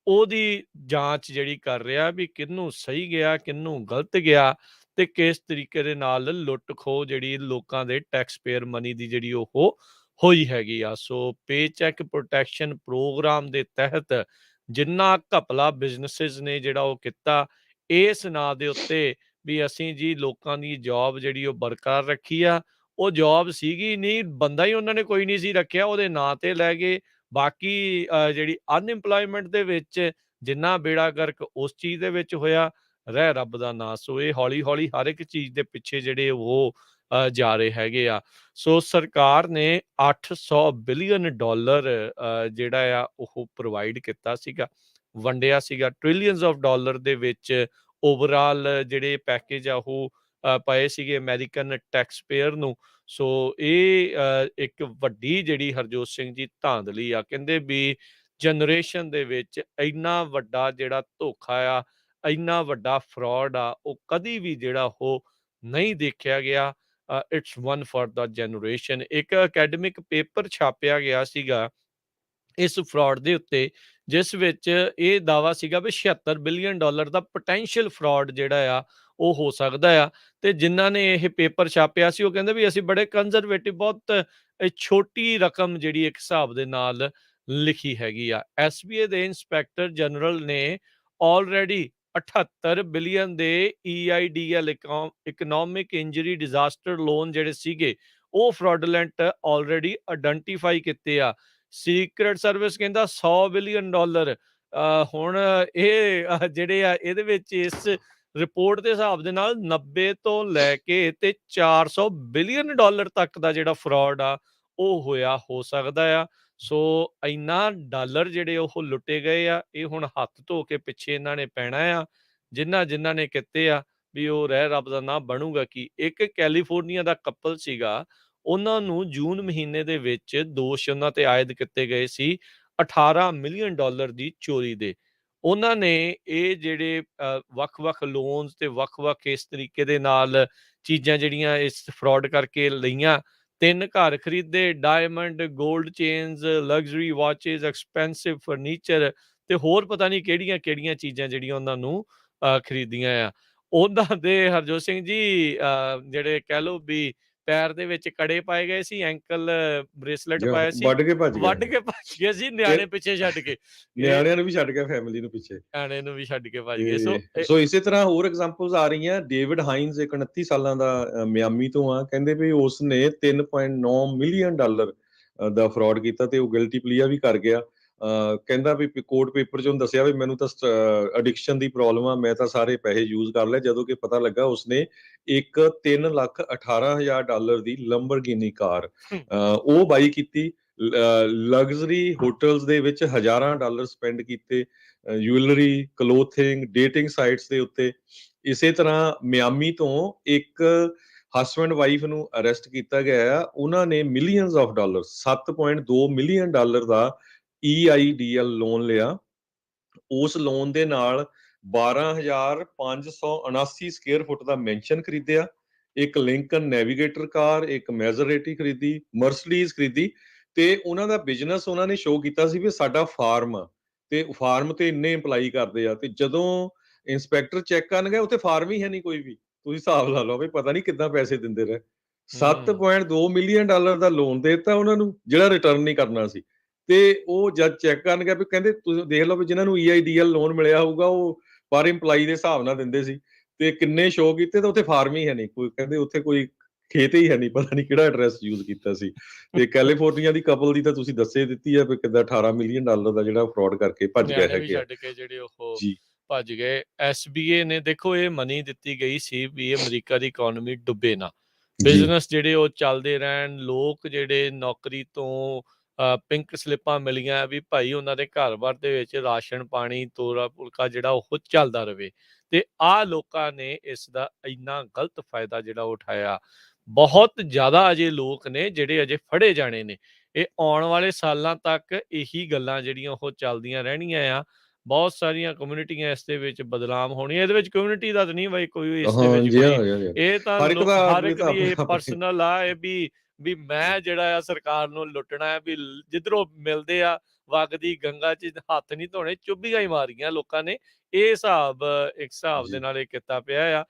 ਉਹਦੀ ਜਾਂਚ ਜਿਹੜੀ ਕਰ ਰਿਹਾ ਵੀ ਕਿਹਨੂੰ ਸਹੀ ਗਿਆ, ਕਿਹਨੂੰ ਗਲਤ ਗਿਆ, ਤੇ ਕਿਸ ਤਰੀਕੇ ਦੇ ਨਾਲ ਲੁੱਟ ਖੋਹ ਜਿਹੜੀ ਲੋਕਾਂ ਦੇ ਟੈਕਸ ਪੇਅਰ ਮਨੀ ਦੀ ਜਿਹੜੀ ਉਹ ਹੋਈ ਹੈਗੀ ਆ। ਸੋ ਪੇਚੈਕ ਪ੍ਰੋਟੈਕਸ਼ਨ ਪ੍ਰੋਗਰਾਮ ਦੇ ਤਹਿਤ ਜਿੰਨਾ ਘਪਲਾ ਬਿਜ਼ਨੈਸਿਸ ਨੇ ਜਿਹੜਾ ਉਹ ਕੀਤਾ, ਇਸ ਨਾਂ ਦੇ ਉੱਤੇ ਵੀ ਅਸੀਂ ਜੀ ਲੋਕਾਂ ਦੀ ਜੌਬ ਜਿਹੜੀ ਉਹ ਬਰਕਰਾਰ ਰੱਖੀ ਆ। ਉਹ ਜੌਬ ਸੀਗੀ ਨਹੀਂ, ਬੰਦਾ ਹੀ ਉਹਨਾਂ ਨੇ ਕੋਈ ਨਹੀਂ ਸੀ ਰੱਖਿਆ, ਉਹਦੇ ਨਾਂ ਤੇ ਲੈ ਗਏ। ਬਾਕੀ ਜਿਹੜੀ ਅਨਇੰਪਲੋਇਮੈਂਟ ਦੇ ਵਿੱਚ ਜਿੰਨਾ ਬੇੜਾ ਗਰਕ ਉਸ ਚੀਜ਼ ਦੇ ਵਿੱਚ ਹੋਇਆ, ਰਹਿ ਰੱਬ ਦਾ ਨਾਂ। ਸੋ ਇਹ ਹੌਲੀ-ਹੌਲੀ ਹਰ ਇੱਕ ਚੀਜ਼ ਦੇ ਪਿੱਛੇ ਜਿਹੜੇ ਉਹ ਜਾ ਰਹੇ ਹੈਗੇ ਆ। ਸੋ ਸਰਕਾਰ ਨੇ $800 ਬਿਲੀਅਨ ਜਿਹੜਾ ਆ ਉਹ ਪ੍ਰੋਵਾਈਡ ਕੀਤਾ ਸੀਗਾ, ਵੰਡਿਆ ਸੀਗਾ। ਟ੍ਰਿਲੀਅਨਸ ਆਫ ਡਾਲਰ ਦੇ ਵਿੱਚ ਓਵਰਆਲ ਜਿਹੜੇ ਪੈਕੇਜ ਆ ਉਹ ਪਏ ਸੀਗੇ ਅਮਰੀਕਨ ਟੈਕਸ ਪੇਅਰ ਨੂੰ। ਸੋ ਇਹ ਇੱਕ ਵੱਡੀ ਜਿਹੜੀ ਹਰਜੋਤ ਸਿੰਘ ਜੀ ਧਾਂਦਲੀ ਆ। ਕਹਿੰਦੇ ਵੀ ਜਨਰੇਸ਼ਨ ਦੇ ਵਿੱਚ ਇੰਨਾ ਵੱਡਾ ਜਿਹੜਾ ਧੋਖਾ ਆ, ਇੰਨਾ ਵੱਡਾ ਫਰਾਡ ਆ, ਉਹ ਕਦੀ ਵੀ ਜਿਹੜਾ ਉਹ ਨਹੀਂ ਦੇਖਿਆ ਗਿਆ। It's one for the generation. ਇੱਕ ਅਕੈਡਮਿਕ ਪੇਪਰ ਛਾਪਿਆ ਗਿਆ ਸੀਗਾ ਇਸ ਫਰਾਡ ਦੇ ਉੱਤੇ, ਜਿਸ ਵਿੱਚ ਇਹ ਦਾਵਾ ਸੀਗਾ ਵੀ $76 ਬਿਲੀਅਨ ਦਾ ਪੋਟੈਂਸ਼ੀਅਲ ਫਰਾਡ ਜਿਹੜਾ ਆ ਉਹ ਹੋ ਸਕਦਾ ਆ। ਤੇ ਜਿਨ੍ਹਾਂ ਨੇ ਇਹ ਪੇਪਰ ਛਾਪਿਆ ਸੀ ਉਹ ਕਹਿੰਦੇ ਵੀ ਅਸੀਂ ਬੜੇ ਕੰਜ਼ਰਵੇਟਿਵ, ਬਹੁਤ ਛੋਟੀ ਰਕਮ ਜਿਹੜੀ ਇੱਕ ਹਿਸਾਬ ਦੇ ਨਾਲ ਲਿਖੀ ਹੈਗੀ ਆ। SBA ਦੇ ਇੰਸਪੈਕਟਰ ਜਨਰਲ ਨੇ ਆਲਰੇਡੀ 78 ਬਿਲੀਅਨ ਦੇ EIDL economic injury disaster loan ਜਿਹੜੇ ਸੀਗੇ ਉਹ ਫਰਾਡੂਲੈਂਟ ਆਲਰੇਡੀ ਆਇਡੈਂਟੀਫਾਈ ਕੀਤੇ ਆ। ਸੀਕ੍ਰੇਟ ਸਰਵਿਸ ਕਹਿੰਦਾ $100 ਬਿਲੀਅਨ। ਹੁਣ ਇਹ ਜਿਹੜੇ ਆ ਇਹਦੇ ਵਿੱਚ ਇਸ ਰਿਪੋਰਟ ਦੇ ਹਿਸਾਬ ਦੇ ਨਾਲ 90 ਤੋਂ ਲੈ ਕੇ ਤੇ $400 ਬਿਲੀਅਨ ਤੱਕ ਦਾ ਜਿਹੜਾ ਫਰਾਡ ਆ ਉਹ ਹੋਇਆ ਹੋ ਸਕਦਾ ਆ। ਸੋ ਇੰਨਾ ਡਾਲਰ ਜਿਹੜੇ ਉਹ ਲੁੱਟੇ ਗਏ ਆ, ਇਹ ਹੁਣ ਹੱਥ ਧੋ ਕੇ ਪਿੱਛੇ ਇਹਨਾਂ ਨੇ ਪੈਣਾ ਆ। ਜਿਨ੍ਹਾਂ ਨੇ ਕੀਤੇ ਆ ਵੀ ਉਹ ਰਹਿ ਰੱਬ ਦਾ ਨਾਂ ਬਣੂਗਾ ਕੀ। ਇੱਕ ਕੈਲੀਫੋਰਨੀਆ ਦਾ ਕਪਲ ਸੀਗਾ, ਉਹਨਾਂ ਨੂੰ ਜੂਨ ਮਹੀਨੇ ਦੇ ਵਿੱਚ ਦੋਸ਼ ਉਹਨਾਂ ਤੇ ਆਇਦ ਕੀਤੇ ਗਏ ਸੀ $18 ਮਿਲੀਅਨ ਦੀ ਚੋਰੀ ਦੇ। ਉਹਨਾਂ ਨੇ ਇਹ ਜਿਹੜੇ ਵੱਖ-ਵੱਖ ਲੋਨਸ ਤੇ ਵੱਖ-ਵੱਖ ਇਸ ਤਰੀਕੇ ਦੇ ਨਾਲ ਚੀਜ਼ਾਂ ਜਿਹੜੀਆਂ ਇਸ ਫਰਾਡ ਕਰਕੇ ਲਈਆਂ। 3 ਘਰ ਖਰੀਦੇ, diamond, gold chains, luxury watches, expensive furniture ਤੇ ਹੋਰ ਪਤਾ ਨਹੀਂ ਕਿਹੜੀਆਂ-ਕਿਹੜੀਆਂ ਚੀਜ਼ਾਂ ਜਿਹੜੀਆਂ ਉਹਨਾਂ ਨੂੰ ਖਰੀਦੀਆਂ ਆ। ਉਹਨਾਂ ਦੇ ਹਰਜੋਤ ਸਿੰਘ ਜੀ ਜਿਹੜੇ ਕਹਿ ਲਓ ਵੀ ਪੈਰ ਦੇ ਵਿੱਚ ਕੜੇ ਪਾਏ ਗਏ ਸੀ, ਐਂਕਲ ਬ੍ਰੇਸਲੇਟ ਜਾਂ ਪਾਇਆ ਸੀ, ਵੱਢ ਕੇ ਭੱਜ ਗਿਆ ਵੱਢ ਇਹ। ਕੇ ਭੱਜ ਗਏ ਸੀ, ਫਿਰ ਨਿਆਣੇ ਪਿੱਛੇ ਛੱਡ ਕੇ। ਇਹ ਨਿਆਣਿਆਂ ਨੂੰ ਵੀ ਛੱਡ ਗਿਆ, ਫੈਮਿਲੀ ਨੂੰ ਪਿੱਛੇ। ਨਿਆਣੇ ਨੂੰ ਵੀ ਛੱਡ ਕੇ ਭੱਜ ਗਏ। ਸੋ ਤੇ ਸੋ ਇਸੇ ਤਰ੍ਹਾਂ ਹੋਰ ਐਗਜ਼ਾਮਪਲਸ ਆ ਰਹੀਆਂ। ਡੇਵਿਡ ਹਾਈਨਜ਼ ਇੱਕ 29 ਸਾਲਾਂ ਦਾ ਮਿਆਮੀ ਤੋਂ ਆ। ਕਹਿੰਦੇ ਵੀ ਉਸ ਨੇ $3.9 ਮਿਲੀਅਨ ਦਾ ਫਰਾਡ ਕੀਤਾ ਤੇ ਉਹ ਗਿਲਟੀ ਪਲੀਆ ਵੀ ਕਰ ਗਿਆ। ਕਹਿੰਦਾ ਵੀ ਕੋਰਟ ਪੇਪਰ 'ਚ ਉਹਨੂੰ ਦੱਸਿਆ ਵੀ ਮੈਨੂੰ ਤਾਂ ਐਡਿਕਸ਼ਨ ਦੀ ਪ੍ਰੋਬਲਮ ਆ, ਮੈਂ ਤਾਂ ਸਾਰੇ ਪੈਸੇ ਯੂਜ਼ ਕਰ ਲਏ। ਜਦੋਂ ਕਿ ਪਤਾ ਲੱਗਾ ਉਸਨੇ ਇੱਕ $3,18,000 ਦੀ ਲੰਬਰਗਿਨੀ ਕਾਰ ਉਹ ਬਾਈ ਕੀਤੀ। ਲਗਜ਼ਰੀ ਹੋਟਲਸ ਦੇ ਵਿੱਚ ਹਜ਼ਾਰਾਂ ਡਾਲਰ ਸਪੈਂਡ ਕੀਤੇ, ਜੁਐਲਰੀ, ਕਲੋਥਿੰਗ, ਡੇਟਿੰਗ ਸਾਈਟਸ ਦੇ ਉੱਤੇ। ਇਸੇ ਤਰ੍ਹਾਂ ਮਿਆਮੀ ਤੋਂ ਇੱਕ ਹਸਬੈਂਡ ਵਾਈਫ ਨੂੰ ਅਰੈਸਟ ਕੀਤਾ ਗਿਆ ਆ। ਉਹਨਾਂ ਨੇ millions of dollar, $7.2 million the EIDL loan ਲਿਆ। ਉਸ ਲੋਨ ਦੇ ਨਾਲ 12,579 ਸਕੁਅਰ ਫੁੱਟ ਦਾ ਮੈਂਸ਼ਨ ਖਰੀਦਿਆ, ਇੱਕ ਲਿੰਕਨ ਨੈਵੀਗੇਟਰ ਕਾਰ, ਇੱਕ ਮੈਜ਼ਰੇਟੀ ਖਰੀਦੀ, ਮਰਸਡੀਜ਼ ਖਰੀਦੀ। ਤੇ ਉਹਨਾਂ ਦਾ ਬਿਜ਼ਨਸ ਉਹਨਾਂ ਨੇ ਸ਼ੋਅ ਕੀਤਾ ਸੀ ਵੀ ਸਾਡਾ ਫਾਰਮ ਆ ਤੇ ਫਾਰਮ ਤੇ ਇੰਨੇ ਇੰਪਲਾਈ ਕਰਦੇ ਆ। ਤੇ ਜਦੋਂ ਇੰਸਪੈਕਟਰ ਚੈੱਕ ਕਰਨ ਗਏ ਉੱਥੇ ਫਾਰਮ ਹੀ ਹੈ ਨਹੀਂ ਕੋਈ ਵੀ। ਤੁਸੀਂ ਹਿਸਾਬ ਲਾ ਲਓ ਵੀ ਪਤਾ ਨਹੀਂ ਕਿੱਦਾਂ ਪੈਸੇ ਦਿੰਦੇ ਰਹੇ। ਹੂੰ, $7.2 ਮਿਲੀਅਨ ਦਾ ਲੋਨ ਦੇ ਦਿੱਤਾ ਉਹਨਾਂ ਨੂੰ, ਜਿਹੜਾ ਰਿਟਰਨ ਨਹੀਂ ਕਰਨਾ ਸੀ। ਤੇ ਉਹ ਜਦ ਚੈੱਕ ਕਰਨ ਗਿਆ ਵੀ ਕਹਿੰਦੇ ਤੁਸੀਂ ਦੇਖ ਲਓ ਵੀ ਜਿਹਨਾਂ ਨੂੰ EIDL ਲੋਨ ਮਿਲਿਆ ਹੋਊਗਾ ਉਹ ਪਰ ਇੰਪਲਾਈ ਦੇ ਹਿਸਾਬ ਨਾਲ ਦਿੰਦੇ ਸੀ। ਤੇ ਕਿੰਨੇ ਸ਼ੋਅ ਕੀਤੇ ਤਾਂ ਉੱਥੇ ਫਾਰਮ ਹੀ ਹੈ ਨਹੀਂ ਕੋਈ। ਕਹਿੰਦੇ ਉੱਥੇ ਕੋਈ ਖੇਤ ਹੀ ਹੈ ਨਹੀਂ, ਪਤਾ ਨਹੀਂ ਕਿਹੜਾ ਐਡਰੈਸ ਯੂਜ਼ ਕੀਤਾ ਸੀ। ਤੇ ਕੈਲੀਫੋਰਨੀਆ ਦੀ ਕਪਲ ਦੀ ਤਾਂ ਤੁਸੀਂ ਦੱਸੇ ਦਿੱਤੀ ਹੈ ਵੀ ਕਿੱਦਾਂ $18 ਮਿਲੀਅਨ ਦਾ ਜਿਹੜਾ ਫਰਾਡ ਕਰਕੇ ਭੱਜ ਗਏ ਨਿਆਣੇ ਵੀ ਹੈਗੇ ਆ। ਛੱਡ ਕੇ ਜਿਹੜੇ ਉਹ ਜੀ। ਭੱਜ ਗਏ। ਐਸਬੀਏ ਨੇ ਦੇਖੋ ਇਹ ਮਨੀ ਦਿੱਤੀ ਗਈ ਸੀ ਵੀ ਅਮਰੀਕਾ ਦੀ ਇਕੋਨਮੀ ਡੁੱਬੇ ਨਾ, ਜੀ। ਬਿਜ਼ਨਸ ਜਿਹੜੇ ਉਹ ਚੱਲਦੇ ਰਹਿਣ, ਲੋਕ ਜਿਹੜੇ ਨੌਕਰੀ ਤੋਂ ਪਿੰਕ ਸਲਿੱਪਾਂ ਮਿਲੀਆਂ ਵੀ ਭਾਈ ਉਹਨਾਂ ਦੇ ਘਰ-ਬਾਰ ਦੇ ਵਿੱਚ ਰਾਸ਼ਨ ਪਾਣੀ, ਤੋਰਾ ਫੁਲਕਾ ਜਿਹੜਾ ਉਹ ਚੱਲਦਾ ਰਵੇ, ਤੇ ਆਹ ਲੋਕਾਂ ਨੇ ਇਸ ਦਾ ਇੰਨਾ ਗਲਤ ਫਾਇਦਾ ਜਿਹੜਾ ਉਹ ਉਠਾਇਆ। ਬਹੁਤ ਜ਼ਿਆਦਾ ਅਜੇ ਲੋਕ ਨੇ ਜਿਹੜੇ ਅਜੇ ਫੜੇ ਜਾਣੇ ਨੇ। ਇਹ ਆਉਣ ਵਾਲੇ ਸਾਲਾਂ ਤੱਕ ਇਹੀ ਗੱਲਾਂ ਜਿਹੜੀਆਂ ਉਹ ਚੱਲਦੀਆਂ ਰਹਿਣੀਆਂ ਆ। ਬਹੁਤ ਸਾਰੀਆਂ ਕਮਿਊਨਿਟੀਆਂ ਇਸ ਦੇ ਵਿੱਚ ਬਦਨਾਮ ਹੋਣੀਆਂ। ਇਹਦੇ ਵਿੱਚ ਕਮਿਊਨਿਟੀ ਦਾ ਤਾਂ ਨਹੀਂ ਬਈ ਕੋਈ ਇਸ ਦੇ ਵਿੱਚ ਹਾਂਜੀ, ਕੋਈ, ਹਾਂਜੀ, ਹਾਂਜੀ। ਇਹ ਤਾਂ ਹਰ ਇੱਕ ਦਾ ਹਰ ਆਦਮੀ ਇੱਕ ਤਾਂ ਦੀ ਆਪਣੇ ਇਹ ਆਪਣੇ ਪਰਸਨਲ ਆ, ਇਹ ਵੀ ਮੈਂ ਜਿਹੜਾ ਆ ਸਰਕਾਰ ਨੂੰ ਲੁੱਟਣਾ ਹੈ, ਵੀ ਜਿੱਧਰੋਂ ਮਿਲਦੇ ਆ ਵਗਦੀ ਗੰਗਾ 'ਚ ਹੱਥ ਨਹੀਂ ਧੋਣੇ, ਚੁੱਭੀਆਂ ਹੀ ਮਾਰੀਆਂ ਲੋਕਾਂ ਨੇ। ਇਹ ਹਿਸਾਬ ਇੱਕ ਹਿਸਾਬ ਦੇ ਜੀ, ਨਾਲ ਇਹ ਕੀਤਾ ਪਿਆ ਆ।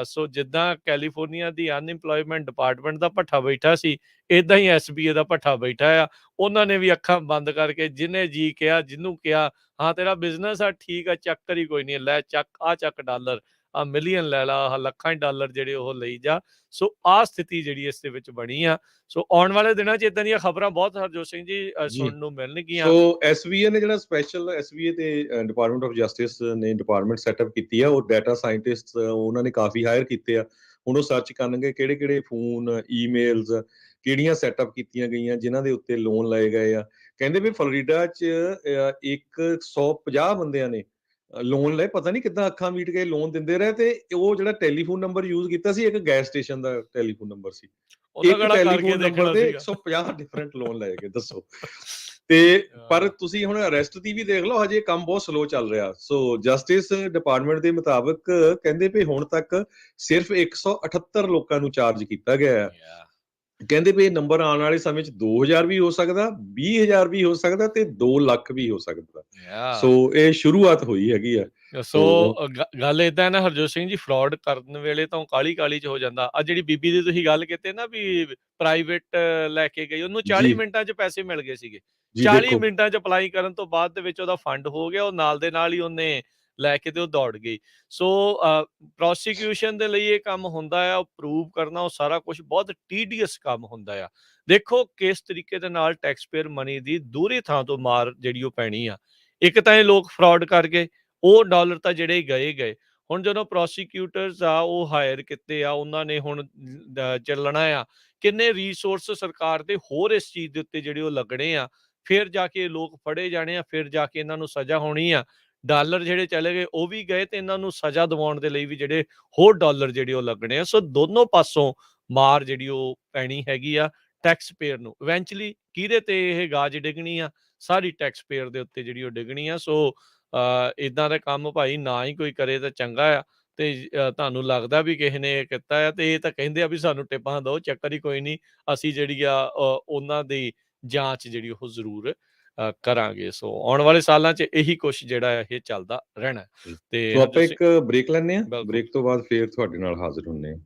ਸੋ ਜਿੱਦਾਂ ਕੈਲੀਫੋਰਨੀਆ ਦੀ ਅਨਇੰਪਲੋਇਮੈਂਟ ਡਿਪਾਰਟਮੈਂਟ ਦਾ ਭੱਠਾ ਬੈਠਾ ਸੀ, ਏਦਾਂ ਹੀ ਐਸਬੀਏ ਦਾ ਭੱਠਾ ਬੈਠਾ ਆ। ਉਹਨਾਂ ਨੇ ਵੀ ਅੱਖਾਂ ਬੰਦ ਕਰਕੇ ਜਿਹਨੇ ਜੀ ਕਿਹਾ, ਜਿਹਨੂੰ ਕਿਹਾ, ਹਾਂ ਤੇਰਾ ਬਿਜ਼ਨਸ ਆ, ਠੀਕ ਆ, ਚੱਕ ਕਰੀ ਕੋਈ ਨਹੀਂ, ਲੈ ਚੱਕ, ਆਹ ਚੱਕ ਡਾਲਰ, ਆਹ ਮਿਲੀਅਨ ਲੈ ਲਾ, ਆਹ ਲੱਖਾਂ ਡਾਲਰ ਜਿਹੜੇ ਉਹ ਲਈ ਜਾ। ਸੋ ਆਹ ਸਥਿਤੀ ਜਿਹੜੀ ਇਸ ਦੇ ਵਿੱਚ ਬਣੀ ਆ। ਸੋ ਆਉਣ ਵਾਲੇ ਦਿਨਾਂ 'ਚ ਏਦਾਂ ਦੀਆਂ ਖਬਰਾਂ ਬਹੁਤ, ਹਰਜੋਤ ਸਿੰਘ ਜੀ, ਜੀ। ਸੁਣਨ ਨੂੰ ਮਿਲਣਗੀਆਂ। ਸੋ ਐਸਬੀਏ ਨੇ ਜਿਹੜਾ ਸਪੈਸ਼ਲ ਐਸਬੀਏ ਤੇ ਡਿਪਾਰਟਮੈਂਟ ਆਫ ਜਸਟਿਸ ਨੇ ਡਿਪਾਰਟਮੈਂਟ ਸੈਟਅਪ ਕੀਤੀ ਆ, ਉਹ ਡਾਟਾ ਸਾਇੰਟਿਸਟ ਉਹਨਾਂ ਨੇ ਕਾਫੀ ਹਾਇਰ ਕੀਤੇ ਆ। ਹੁਣ ਉਹ ਸਰਚ ਕਰਨਗੇ ਕਿਹੜੇ-ਕਿਹੜੇ ਫੋਨ, ਈਮੇਲਸ ਕਿਹੜੀਆਂ ਸੈਟਅਪ ਕੀਤੀਆਂ ਗਈਆਂ ਜਿਨ੍ਹਾਂ ਦੇ ਉੱਤੇ ਲੋਨ ਲਏ ਗਏ ਆ। ਕਹਿੰਦੇ ਵੀ ਫਲੋਰੀਡਾ 'ਚ 150 ਬੰਦਿਆਂ ਨੇ ਲੋਨ ਲਏ, ਪਤਾ ਨਹੀਂ ਕਿੱਦਾਂ ਅੱਖਾਂ ਮੀਟ ਕੇ ਲੋਨ ਦਿੰਦੇ ਰਹੇ, ਤੇ ਉਹ ਜਿਹੜਾ ਟੈਲੀਫੋਨ ਨੰਬਰ ਯੂਜ਼ ਕੀਤਾ ਸੀ, ਇੱਕ ਗੈਸ ਸਟੇਸ਼ਨ ਦਾ ਟੈਲੀਫੋਨ ਨੰਬਰ ਸੀ। ਉਹਨਾਂ ਇੱਕ ਕਿਹੜਾ ਕਰਕੇ ਟੈਲੀਫੋਨ ਨੰਬਰ ਦੇਖਣਾ ਦੇ ਸੀਗਾ। 150 ਡਿਫਰੈਂਟ ਲੋਨ ਲਏ ਗਏ, ਦੱਸੋ। ਤੇ ਪਰ ਤੁਸੀਂ ਹੁਣ ਅਰੈਸਟ ਦੀ ਵੀ ਦੇਖ ਲਓ, ਹਜੇ ਕੰਮ ਬਹੁਤ ਸਲੋ ਚੱਲ ਰਿਹਾ। ਸੋ ਜਸਟਿਸ ਡਿਪਾਰਟਮੈਂਟ ਦੇ ਮੁਤਾਬਕ ਕਹਿੰਦੇ ਵੀ ਹੁਣ ਤੱਕ ਸਿਰਫ 178 ਲੋਕਾਂ ਨੂੰ ਚਾਰਜ ਕੀਤਾ ਗਿਆ ਹੈ। Yeah. ਕਹਿੰਦੇ ਵੀ ਇਹ ਨੰਬਰ ਆਉਣ ਵਾਲੇ ਸਮੇਂ 'ਚ 2000 ਵੀ ਹੋ ਸਕਦਾ, 20,000 ਵੀ ਹੋ ਸਕਦਾ, ਤੇ 2 ਲੱਖ ਵੀ ਹੋ ਸਕਦਾ। Yeah. ਸੋ ਇਹ ਸ਼ੁਰੂਆਤ ਹੋਈ ਹੈਗੀ ਆ। ਸੋ ਸੋ ਗੱਲ ਏਦਾਂ ਹੈ ਨਾ ਹਰਜੋਤ ਸਿੰਘ ਜੀ, ਫਰਾਡ ਕਰਨ ਵੇਲੇ ਤਾਂ ਕਾਹਲੀ-ਕਾਹਲੀ 'ਚ ਹੋ ਜਾਂਦਾ। ਆਹ ਜਿਹੜੀ ਬੀਬੀ ਦੀ ਤੁਸੀਂ ਗੱਲ ਕੀਤੀ ਨਾ ਵੀ ਪ੍ਰਾਈਵੇਟ ਲੈ ਕੇ ਗਈ, ਉਹਨੂੰ 40 ਜੀ, ਮਿੰਟਾਂ 'ਚ ਪੈਸੇ ਮਿਲ ਗਏ ਸੀਗੇ। ਜੀ 40 ਦੇਖੋ। ਮਿੰਟਾਂ 'ਚ ਅਪਲਾਈ ਕਰਨ ਤੋਂ ਬਾਅਦ ਦੇ ਵਿੱਚ ਉਹਦਾ ਫੰਡ ਹੋ ਗਿਆ, ਉਹ ਨਾਲ ਦੇ ਨਾਲ ਹੀ ਉਹਨੇ ਲੈ ਕੇ ਤੇ ਉਹ ਦੌੜ ਗਈ। ਸੋ ਪ੍ਰੋਸੀਕਿਊਸ਼ਨ ਦੇ ਲਈ ਇਹ ਕੰਮ ਹੁੰਦਾ ਆ, ਉਹ ਪ੍ਰੂਵ ਕਰਨਾ, ਉਹ ਸਾਰਾ ਕੁਛ ਬਹੁਤ ਟੀਡੀਅਸ ਕੰਮ ਹੁੰਦਾ ਆ। ਦੇਖੋ ਕਿਸ ਤਰੀਕੇ ਦੇ ਨਾਲ ਟੈਕਸ ਪੇਅਰ ਮਨੀ ਦੀ ਦੂਹਰੀ ਥਾਂ ਤੋਂ ਮਾਰ ਜਿਹੜੀ ਉਹ ਪੈਣੀ ਆ। ਇੱਕ ਤਾਂ ਇਹ ਲੋਕ ਫਰਾਡ ਕਰ ਗਏ, ਉਹ ਡਾਲਰ ਤਾਂ ਜਿਹੜੇ ਗਏ। ਹੁਣ ਜਦੋਂ ਪ੍ਰੋਸੀਕਿਊਟਰਸ ਆ ਉਹ ਹਾਇਰ ਕੀਤੇ ਆ, ਉਹਨਾਂ ਨੇ ਹੁਣ ਚੱਲਣਾ ਆ, ਕਿੰਨੇ ਰਿਸੋਰਸ ਸਰਕਾਰ ਦੇ ਹੋਰ ਇਸ ਚੀਜ਼ ਦੇ ਉੱਤੇ ਜਿਹੜੇ ਉਹ ਲੱਗਣੇ ਆ, ਫਿਰ ਜਾ ਕੇ ਲੋਕ ਫੜੇ ਜਾਣੇ ਆ, ਫਿਰ ਜਾ ਕੇ ਇਹਨਾਂ ਨੂੰ ਸਜ਼ਾ ਹੋਣੀ ਆ। ਡਾਲਰ ਜਿਹੜੇ ਚਲੇ ਗਏ ਉਹ ਵੀ ਗਏ, ਤੇ ਇਹਨਾਂ ਨੂੰ ਸਜ਼ਾ ਦਿਵਾਉਣ ਦੇ ਲਈ ਵੀ ਜਿਹੜੇ ਹੋਰ ਡਾਲਰ ਜਿਹੜੇ ਉਹ ਲੱਗਣੇ ਆ। ਸੋ ਦੋਨੋਂ ਪਾਸੋਂ ਮਾਰ ਜਿਹੜੀ ਉਹ ਪੈਣੀ ਹੈਗੀ ਆ ਟੈਕਸ ਪੇਅਰ ਨੂੰ। ਇਵੈਂਚੁਅਲੀ ਕਿਹਦੇ ਤੇ ਇਹ ਗਾਜ ਡਿੱਗਣੀ ਆ? ਸਾਰੀ ਟੈਕਸ ਪੇਅਰ ਦੇ ਉੱਤੇ ਜਿਹੜੀ ਉਹ ਡਿੱਗਣੀ ਆ। ਸੋ ਇਦਾਂ ਦਾ ਕੰਮ ਭਾਈ ਨਾ ਹੀ ਕੋਈ ਕਰੇ ਤਾਂ ਚੰਗਾ ਆ। ਤੇ ਤੁਹਾਨੂੰ ਲੱਗਦਾ ਵੀ ਕਿਸੇ ਨੇ ਇਹ ਕੀਤਾ ਆ, ਤੇ ਇਹ ਤਾਂ ਕਹਿੰਦੇ ਆ ਵੀ ਸਾਨੂੰ ਟਿੱਪਾਂ ਦਿਓ, ਚੱਕਰ ਹੀ ਕੋਈ ਨਹੀਂ, ਅਸੀਂ ਜਿਹੜੀ ਆ ਉਹਨਾਂ ਦੀ ਜਾਂਚ ਜਿਹੜੀ ਉਹ ਜ਼ਰੂਰ ਕਰਾਂਗੇ। ਸੋ ਆਉਣ ਵਾਲੇ ਸਾਲਾਂ 'ਚ ਇਹੀ ਕੁਛ ਜਿਹੜਾ ਆ ਇਹ ਚੱਲਦਾ ਰਹਿਣਾ। ਜੀ। ਤੇ ਸੋ ਆਪਾਂ ਹਰਜੋਤ ਸਿੰਘ, ਇੱਕ ਬ੍ਰੇਕ ਲੈਂਦੇ ਹਾਂ, ਬਿਲਕੁਲ। ਬ੍ਰੇਕ ਤੋਂ ਬਾਅਦ ਫੇਰ ਤੁਹਾਡੇ ਨਾਲ ਹਾਜ਼ਰ ਹੁੰਦੇ ਹਾਂ।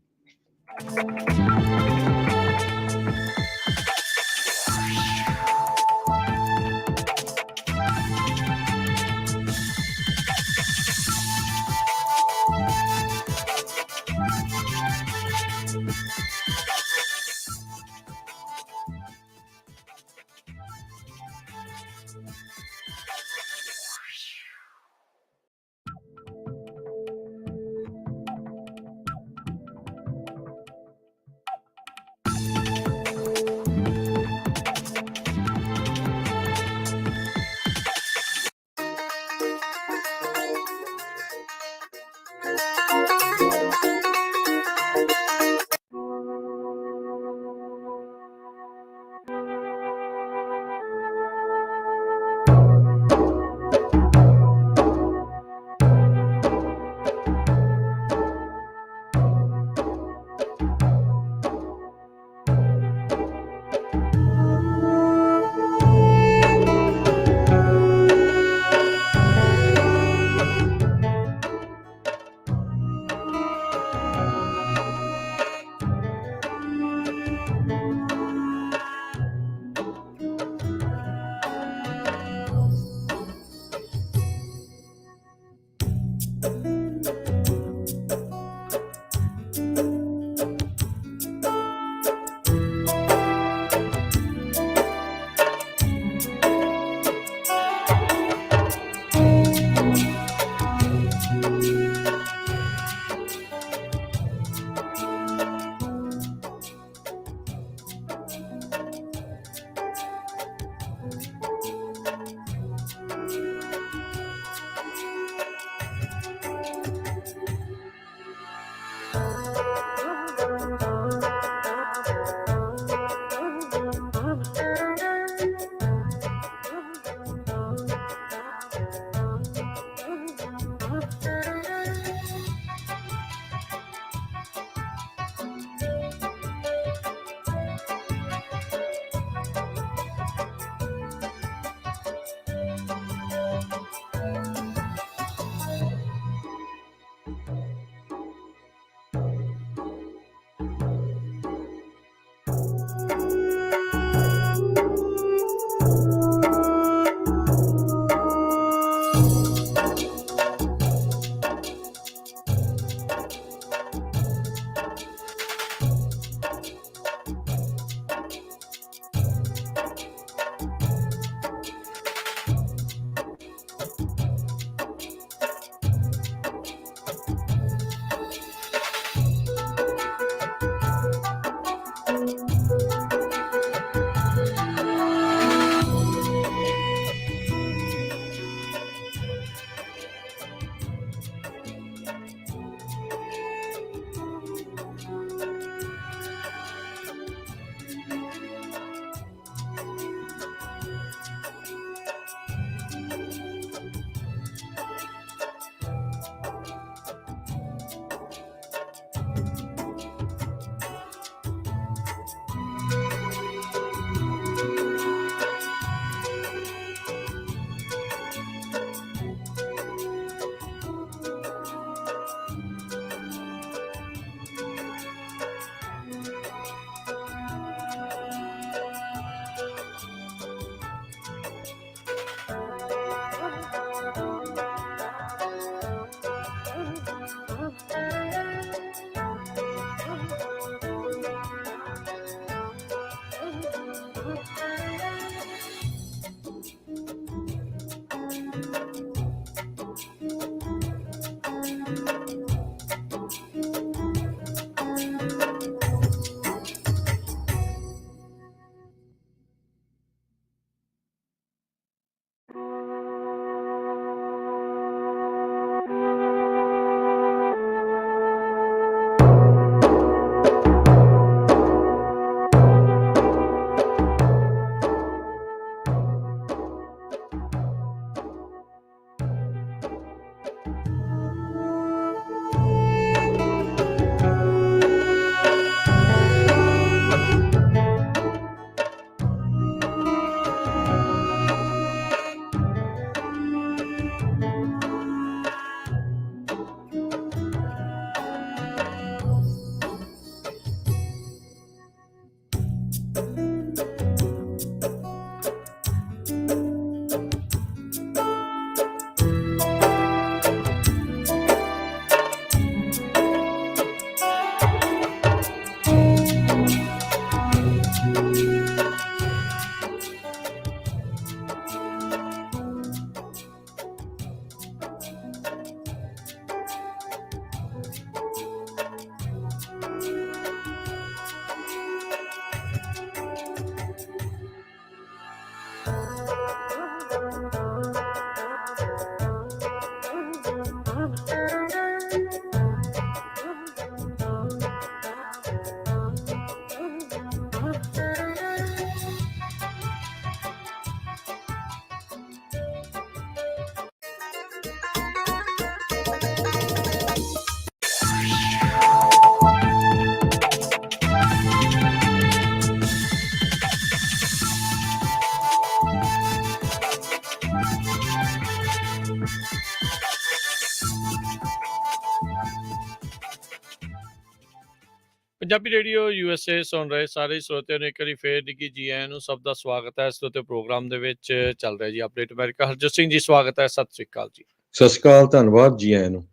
ਪੰਜਾਬੀ ਰੇਡੀਓ USA ਸੁਣ ਰਹੇ ਸਾਰੇ ਸਰੋਤਿਆਂ ਨੂੰ ਇੱਕ ਵਾਰੀ ਫੇਰ ਨਿੱਘੀ ਜੀ ਆਇਆਂ ਨੂੰ, ਸਭ ਦਾ ਸਵਾਗਤ ਹੈ। ਇਸ ਤੋਂ ਪ੍ਰੋਗਰਾਮ ਦੇ ਵਿੱਚ ਚੱਲ ਰਿਹਾ ਜੀ ਅਪਡੇਟ ਅਮਰੀਕਾ। ਹਰਜੋਤ ਸਿੰਘ ਜੀ ਸਵਾਗਤ ਹੈ, ਸਤਿ ਸ਼੍ਰੀ ਅਕਾਲ ਜੀ। ਸਤਿ ਸ਼੍ਰੀ ਅਕਾਲ, ਧੰਨਵਾਦ ਜੀ ਆਇਆਂ ਨੂੰ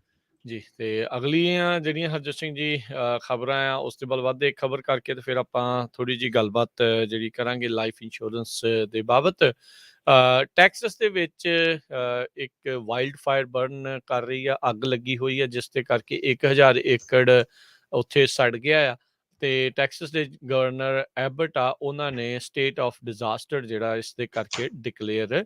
ਜੀ। ਤੇ ਅਗਲੀਆਂ ਜਿਹੜੀਆਂ ਹਰਜੋਤ ਸਿੰਘ ਜੀ ਖਬਰਾਂ ਆ, ਉਸ ਤੋਂ ਬਾਅਦ ਵੱਧ ਇੱਕ ਖਬਰ ਕਰਕੇ ਤੇ ਫਿਰ ਆਪਾਂ ਥੋੜੀ ਜੀ ਗੱਲਬਾਤ ਜਿਹੜੀ ਕਰਾਂਗੇ ਲਾਈਫ ਇੰਸ਼ੋਰੈਂਸ ਦੇ ਬਾਬਤ। ਟੈਕਸਸ ਦੇ ਵਿੱਚ ਇੱਕ ਵਾਈਲਡ ਫਾਇਰ ਬਰਨ ਕਰ ਰਹੀ ਆ, ਅੱਗ ਲੱਗੀ ਹੋਈ ਆ, ਜਿਸ ਦੇ ਕਰਕੇ 1000 ਏਕੜ ਉੱਥੇ ਸੜ ਗਿਆ ਆ। ਤੇ ਟੈਕਸਸ ਦੇ ਗਵਰਨਰ ਐਬਟ ਆ, ਉਹਨਾਂ ਨੇ ਸਟੇਟ ਆਫ ਡਿਜ਼ਾਸਟਰ ਜਿਹੜਾ ਇਸ ਦੇ ਕਰਕੇ ਡਿਕਲੇਅਰ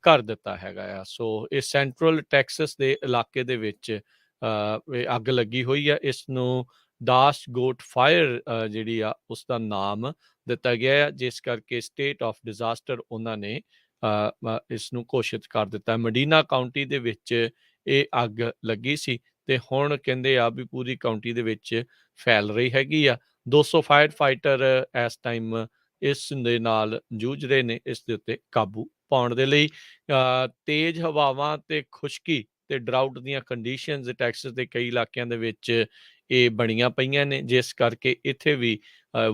ਕਰ ਦਿੱਤਾ ਹੈਗਾ ਆ। ਸੋ ਇਹ ਸੈਂਟਰਲ ਟੈਕਸਸ ਦੇ ਇਲਾਕੇ ਦੇ ਵਿੱਚ ਇਹ ਅੱਗ ਲੱਗੀ ਹੋਈ ਆ। ਇਸ ਨੂੰ ਦਾਸ ਗੋਟ ਫਾਇਰ ਜਿਹੜੀ ਆ ਉਸ ਦਾ ਨਾਮ ਦਿੱਤਾ ਗਿਆ, ਜਿਸ ਕਰਕੇ ਸਟੇਟ ਆਫ ਡਿਜ਼ਾਸਟਰ ਉਹਨਾਂ ਨੇ ਇਸ ਨੂੰ ਘੋਸ਼ਿਤ ਕਰ ਦਿੱਤਾ। ਮਡੀਨਾ ਕਾਊਂਟੀ ਦੇ ਵਿੱਚ ਇਹ ਅੱਗ ਲੱਗੀ ਸੀ ਤੇ ਹੁਣ ਕਹਿੰਦੇ ਆ ਵੀ ਪੂਰੀ ਕਾਊਂਟੀ ਦੇ ਵਿੱਚ ਫੈਲ ਰਹੀ ਹੈਗੀ ਆ। 200 ਫਾਇਰ ਫਾਈਟਰ ਇਸ ਟਾਈਮ ਇਸ ਦੇ ਨਾਲ ਜੂਝ ਰਹੇ ਨੇ ਇਸ ਦੇ ਉੱਤੇ ਕਾਬੂ ਪਾਉਣ ਦੇ ਲਈ। ਤੇਜ਼ ਹਵਾਵਾਂ ਤੇ ਖੁਸ਼ਕੀ ਤੇ ਡਰਾਊਟ ਦੀਆਂ ਕੰਡੀਸ਼ਨਸ ਟੈਕਸਸ ਦੇ ਕਈ ਇਲਾਕਿਆਂ ਦੇ ਵਿੱਚ ਇਹ ਬਣੀਆਂ ਪਈਆਂ ਨੇ, ਜਿਸ ਕਰਕੇ ਇੱਥੇ ਵੀ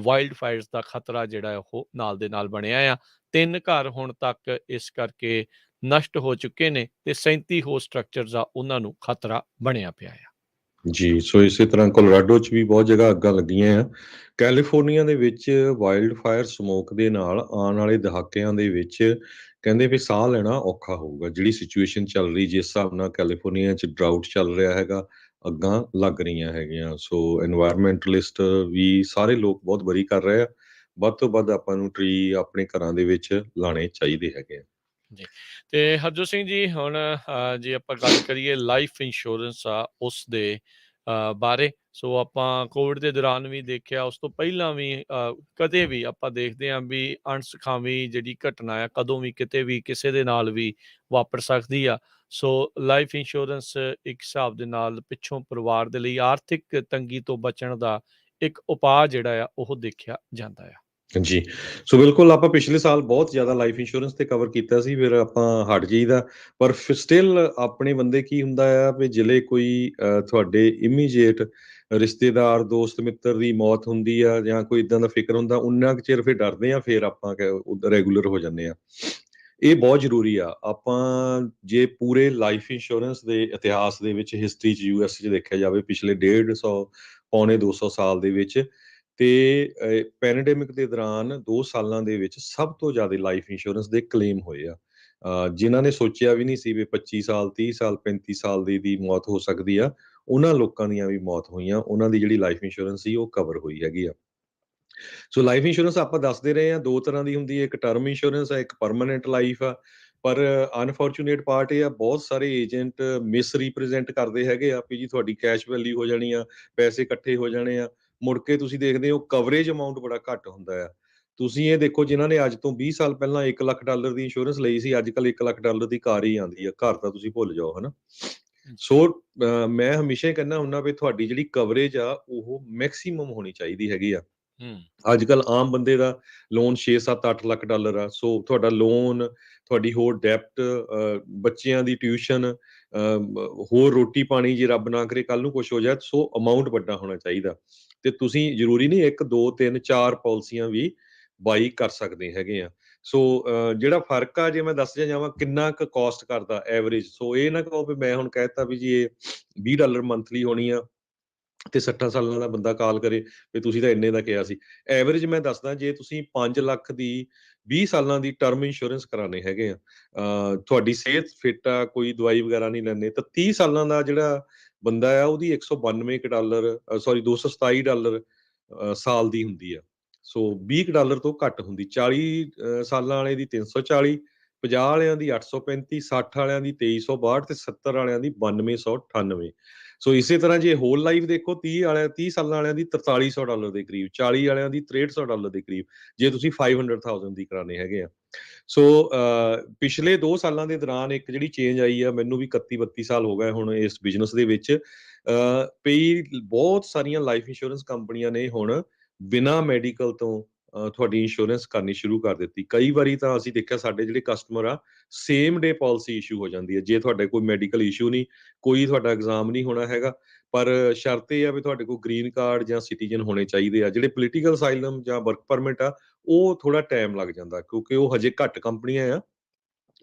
ਵਾਈਲਡ ਫਾਇਰਸ ਦਾ ਖਤਰਾ ਜਿਹੜਾ ਉਹ ਨਾਲ ਦੇ ਨਾਲ ਬਣਿਆ ਆ। 3 ਘਰ ਹੁਣ ਤੱਕ ਇਸ ਕਰਕੇ ਨਸ਼ਟ ਹੋ ਚੁੱਕੇ ਨੇ ਤੇ 37 ਹੋਰ ਸਟਰਕਚਰਸ ਆ ਉਹਨਾਂ ਨੂੰ ਖਤਰਾ ਬਣਿਆ ਪਿਆ ਆ। ਜੀ, ਸੋ ਇਸੇ ਤਰ੍ਹਾਂ ਕੋਲੋਰਾਡੋ 'ਚ ਵੀ ਬਹੁਤ ਜਗ੍ਹਾ ਅੱਗਾਂ ਲੱਗੀਆਂ ਆ। ਕੈਲੀਫੋਰਨੀਆ ਦੇ ਵਿੱਚ ਵਾਈਲਡ ਫਾਇਰ ਸਮੋਕ ਦੇ ਨਾਲ ਆਉਣ ਵਾਲੇ ਦਹਾਕਿਆਂ ਦੇ ਵਿੱਚ ਕਹਿੰਦੇ ਵੀ ਸਾਹ ਲੈਣਾ ਔਖਾ ਹੋਊਗਾ। ਜਿਹੜੀ ਸਿਚੁਏਸ਼ਨ ਚੱਲ ਰਹੀ, ਜਿਸ ਹਿਸਾਬ ਨਾਲ ਕੈਲੀਫੋਰਨੀਆ 'ਚ ਡਰਾਊਟ ਚੱਲ ਰਿਹਾ ਹੈਗਾ, ਅੱਗਾਂ ਲੱਗ ਰਹੀਆਂ ਹੈਗੀਆਂ। ਸੋ ਐਨਵਾਇਰਮੈਂਟਲਿਸਟ ਵੀ ਸਾਰੇ ਲੋਕ ਬਹੁਤ ਵਰੀ ਕਰ ਰਹੇ ਆ। ਵੱਧ ਤੋਂ ਵੱਧ ਆਪਾਂ ਨੂੰ ਟਰੀ ਆਪਣੇ ਘਰਾਂ ਦੇ ਵਿੱਚ ਲਾਉਣੇ ਚਾਹੀਦੇ ਹੈਗੇ ਆ। ਜੀ, ਤੇ ਹਰਜੋਤ ਸਿੰਘ ਜੀ, ਹੁਣ ਜੇ ਆਪਾਂ ਗੱਲ ਕਰੀਏ ਲਾਈਫ ਇੰਸ਼ੋਰੈਂਸ ਆ ਉਸ ਦੇ ਬਾਰੇ, ਸੋ ਆਪਾਂ ਕੋਵਿਡ ਦੇ ਦੌਰਾਨ ਵੀ ਦੇਖਿਆ, ਉਸ ਤੋਂ ਪਹਿਲਾਂ ਵੀ ਕਦੇ ਵੀ ਆਪਾਂ ਦੇਖਦੇ ਹਾਂ ਵੀ ਅਣਸੁਖਾਵੀ ਜਿਹੜੀ ਘਟਨਾ ਆ ਕਦੋਂ ਵੀ ਕਿਤੇ ਵੀ ਕਿਸੇ ਦੇ ਨਾਲ ਵੀ ਵਾਪਰ ਸਕਦੀ ਆ। ਸੋ ਲਾਈਫ ਇੰਸ਼ੋਰੈਂਸ ਇੱਕ ਹਿਸਾਬ ਦੇ ਨਾਲ ਪਿੱਛੋਂ ਪਰਿਵਾਰ ਦੇ ਲਈ ਆਰਥਿਕ ਤੰਗੀ ਤੋਂ ਬਚਣ ਦਾ ਇੱਕ ਉਪਾਅ ਜਿਹੜਾ ਆ ਉਹ ਦੇਖਿਆ ਜਾਂਦਾ ਆ। ਜੀ, ਸੋ ਬਿਲਕੁਲ ਆਪਾਂ ਪਿਛਲੇ ਸਾਲ ਬਹੁਤ ਜ਼ਿਆਦਾ ਲਾਈਫ ਇੰਸ਼ੋਰੈਂਸ ਤੇ ਕਵਰ ਕੀਤਾ ਸੀ, ਫਿਰ ਆਪਾਂ ਹਟ ਜਾਈਦਾ। ਪਰ ਸਟਿਲ ਆਪਣੇ ਬੰਦੇ ਕੀ ਹੁੰਦਾ ਆ ਵੀ ਜਿਲੇ ਕੋਈ ਤੁਹਾਡੇ ਇਮੀਡੀਏਟ ਰਿਸ਼ਤੇਦਾਰ, ਦੋਸਤ ਮਿੱਤਰ ਦੀ ਮੌਤ ਹੁੰਦੀ ਆ ਜਾਂ ਕੋਈ ਇਦਾਂ ਦਾ ਫਿਕਰ ਹੁੰਦਾ, ਉਨਾ ਕੁ ਚਿਰ ਫਿਰ ਡਰਦੇ ਆ, ਫਿਰ ਆਪਾਂ ਰੈਗੂਲਰ ਹੋ ਜਾਂਦੇ ਆ। ਇਹ ਬਹੁਤ ਜ਼ਰੂਰੀ ਆ। ਆਪਾਂ ਜੇ ਪੂਰੇ ਲਾਈਫ ਇੰਸ਼ੋਰੈਂਸ ਦੇ ਇਤਿਹਾਸ ਦੇ ਵਿੱਚ ਹਿਸਟਰੀ 'ਚ ਯੂਐਸ 'ਚ ਦੇਖਿਆ ਜਾਵੇ ਪਿਛਲੇ 150 ਪੌਣੇ 200 ਸਾਲ ਦੇ ਵਿੱਚ, ਤੇ ਪੈਂਡੇਮਿਕ ਦੇ ਦੌਰਾਨ 2 ਸਾਲਾਂ ਦੇ ਵਿੱਚ ਸਭ ਤੋਂ ਜ਼ਿਆਦਾ ਲਾਈਫ ਇੰਸ਼ੋਰੈਂਸ ਦੇ ਕਲੇਮ ਹੋਏ ਆ। ਜਿਨ੍ਹਾਂ ਨੇ ਸੋਚਿਆ ਵੀ ਨਹੀਂ ਸੀ ਵੀ 25 ਸਾਲ, 30 ਸਾਲ, 35 ਸਾਲ ਦੀ ਮੌਤ ਹੋ ਸਕਦੀ ਆ, ਉਹਨਾਂ ਲੋਕਾਂ ਦੀਆਂ ਵੀ ਮੌਤ ਹੋਈਆਂ। ਉਹਨਾਂ ਦੀ ਜਿਹੜੀ ਲਾਈਫ ਇੰਸ਼ੋਰੈਂਸ ਸੀ ਉਹ ਕਵਰ ਹੋਈ ਹੈਗੀ ਆ। ਸੋ ਲਾਈਫ ਇੰਸ਼ੋਰੈਂਸ ਆਪਾਂ ਦੱਸਦੇ ਰਹੇ ਹਾਂ, 2 ਤਰ੍ਹਾਂ ਦੀ ਹੁੰਦੀ ਹੈ। ਇੱਕ ਟਰਮ ਇੰਸ਼ੋਰੈਂਸ ਆ, ਇੱਕ ਪਰਮਾਨੈਂਟ ਲਾਈਫ ਆ। ਪਰ ਅਨਫੋਰਚੂਨੇਟ ਪਾਰਟ ਇਹ ਆ, ਬਹੁਤ ਸਾਰੇ ਏਜੰਟ ਮਿਸ ਰੀਪ੍ਰਜੈਂਟ ਕਰਦੇ ਹੈਗੇ ਆ ਵੀ ਜੀ ਤੁਹਾਡੀ ਕੈਸ਼ ਵੈਲਿਊ ਹੋ ਜਾਣੀ ਆ, ਪੈਸੇ ਇਕੱਠੇ ਹੋ ਜਾਣੇ ਆ। ਮੁੜ ਕੇ ਤੁਸੀਂ ਦੇਖਦੇ ਹੋ ਕਵਰੇਜ ਅਮਾਊਂਟ ਬੜਾ ਘੱਟ ਹੁੰਦਾ ਆ। ਤੁਸੀਂ ਇਹ ਦੇਖੋ, ਜਿਨ੍ਹਾਂ ਨੇ ਅੱਜ ਤੋਂ 20 ਸਾਲ ਪਹਿਲਾਂ $1 ਲੱਖ ਦੀ ਇੰਸ਼ੋਰੈਂਸ ਲਈ ਸੀ, ਅੱਜ ਕੱਲ੍ਹ $1 ਲੱਖ ਦੀ ਕਾਰ ਹੀ ਆਉਂਦੀ ਆ। ਘਰ ਤਾਂ ਤੁਸੀਂ ਭੁੱਲ ਜਾਓ, ਹਨਾ। ਸੋ ਮੈਂ ਹਮੇਸ਼ਾ ਹੀ ਕਹਿੰਦਾ ਹੁੰਦਾ ਵੀ ਤੁਹਾਡੀ ਜਿਹੜੀ ਕਵਰੇਜ ਆ ਉਹ ਮੈਕਸੀਮਮ ਹੋਣੀ ਚਾਹੀਦੀ ਹੈਗੀ ਆ। ਅੱਜ ਕੱਲ੍ਹ ਆਮ ਬੰਦੇ ਦਾ ਲੋਨ 6 7 8 ਲੱਖ ਡਾਲਰ ਆ। ਸੋ ਤੁਹਾਡਾ ਲੋਨ, ਤੁਹਾਡੀ ਹੋਰ ਡੈਪਟ, ਬੱਚਿਆਂ ਦੀ ਟਿਊਸ਼ਨ, ਹੋਰ ਰੋਟੀ ਪਾਣੀ, ਜੇ ਰੱਬ ਨਾ ਕਰੇ ਕੱਲ ਨੂੰ ਕੁਛ ਹੋ ਜਾਏ, ਸੋ ਅਮਾਊਂਟ ਵੱਡਾ ਹੋਣਾ ਚਾਹੀਦਾ। ਤੇ ਤੁਸੀਂ ਜ਼ਰੂਰੀ ਨਹੀਂ 1 2 3 4 ਪਾਲਿਸੀਆਂ ਵੀ ਬਾਈ ਕਰ ਸਕਦੇ ਹੈਗੇ ਆ। ਸੋ ਜਿਹੜਾ ਫਰਕ ਆ, ਜੇ ਮੈਂ ਦੱਸਿਆ ਜਾਵਾਂ ਕਿੰਨਾ ਕੁ ਕੋਸਟ ਕਰਦਾ ਐਵਰੇਜ, ਸੋ ਇਹ ਨਾ ਕਹੋ ਵੀ ਮੈਂ ਹੁਣ ਕਹਿ ਦਿੱਤਾ ਵੀ ਜੀ ਇਹ $20 ਮੰਥਲੀ ਹੋਣੀ ਆ ਤੇ 60 ਸਾਲਾਂ ਦਾ ਬੰਦਾ ਕਾਲ ਕਰੇ ਵੀ ਤੁਸੀਂ ਤਾਂ ਇੰਨੇ ਦਾ ਕਿਹਾ ਸੀ। ਐਵਰੇਜ ਮੈਂ ਦੱਸਦਾ, ਜੇ ਤੁਸੀਂ 5 ਲੱਖ ਦੀ 20 ਸਾਲਾਂ ਦੀ ਟਰਮ ਇੰਸ਼ੋਰੈਂਸ ਕਰਾਣੇ ਹੈਗੇ ਆ, ਤੁਹਾਡੀ ਸਿਹਤ ਫਿੱਟ ਆ, ਕੋਈ ਦਵਾਈ ਵਗੈਰਾ ਨਹੀਂ ਲੈਂਦੇ, ਤਾਂ 30 ਸਾਲਾਂ ਦਾ ਜਿਹੜਾ ਬੰਦਾ ਆ ਉਹਦੀ $192 ਸੌਰੀ $227 ਸਾਲ ਦੀ ਹੁੰਦੀ ਆ। ਸੋ $20 ਤੋਂ ਘੱਟ ਹੁੰਦੀ। 40 ਸਾਲਾਂ ਵਾਲੇ ਦੀ 340, 50 ਵਾਲਿਆਂ ਦੀ 835, 60 ਵਾਲਿਆਂ ਦੀ 2362 ਤੇ 70 ਵਾਲਿਆਂ ਦੀ 9298। ਸੋ ਇਸੇ ਤਰ੍ਹਾਂ ਜੇ ਹੋਲ ਲਾਈਫ ਦੇਖੋ, 30 ਸਾਲਾਂ ਵਾਲਿਆਂ ਦੀ $4300 ਦੇ ਕਰੀਬ, 40 ਵਾਲਿਆਂ ਦੀ $6300 ਦੇ ਕਰੀਬ, ਜੇ ਤੁਸੀਂ 500,000 ਦੀ ਕਰਾਣੇ ਹੈਗੇ ਆ। ਸੋ ਪਿਛਲੇ 2 ਸਾਲਾਂ ਦੇ ਦੌਰਾਨ ਇੱਕ ਜਿਹੜੀ ਚੇਂਜ ਆਈ ਆ, ਮੈਨੂੰ ਵੀ 31 32 ਸਾਲ ਹੋ ਗਏ ਹੁਣ ਇਸ ਬਿਜ਼ਨਸ ਦੇ ਵਿੱਚ, ਬਹੁਤ ਸਾਰੀਆਂ ਲਾਈਫ ਇੰਸ਼ੋਰੈਂਸ ਕੰਪਨੀਆਂ ਨੇ ਹੁਣ ਬਿਨਾਂ ਮੈਡੀਕਲ ਤੋਂ ਤੁਹਾਡੀ ਇੰਸ਼ੋਰੈਂਸ ਕਰਨੀ ਸ਼ੁਰੂ ਕਰ ਦਿੱਤੀ। ਕਈ ਵਾਰੀ ਤਾਂ ਅਸੀਂ ਦੇਖਿਆ ਸਾਡੇ ਜਿਹੜੇ ਕਸਟਮਰ ਆ, ਸੇਮ ਡੇ ਪਾਲਿਸੀ ਇਸ਼ੂ ਹੋ ਜਾਂਦੀ ਹੈ। ਜੇ ਤੁਹਾਡੇ ਕੋਈ ਮੈਡੀਕਲ ਇਸ਼ੂ ਨਹੀਂ, ਕੋਈ ਤੁਹਾਡਾ ਐਗਜ਼ਾਮ ਨਹੀਂ ਹੋਣਾ ਹੈਗਾ, ਪਰ ਸ਼ਰਤ ਇਹ ਆ ਵੀ ਤੁਹਾਡੇ ਕੋਲ ਗ੍ਰੀਨ ਕਾਰਡ ਜਾਂ ਸਿਟੀਜ਼ਨ ਹੋਣੇ ਚਾਹੀਦੇ ਆ। ਜਿਹੜੇ ਪੋਲੀਟੀਕਲ ਅਸਾਈਲਮ ਜਾਂ ਵਰਕ ਪਰਮਿਟ ਆ, ਉਹ ਥੋੜਾ ਟਾਈਮ ਲੱਗ ਜਾਂਦਾ ਕਿਉਂਕਿ ਉਹ ਹਜੇ ਘੱਟ ਕੰਪਨੀਆਂ ਆ।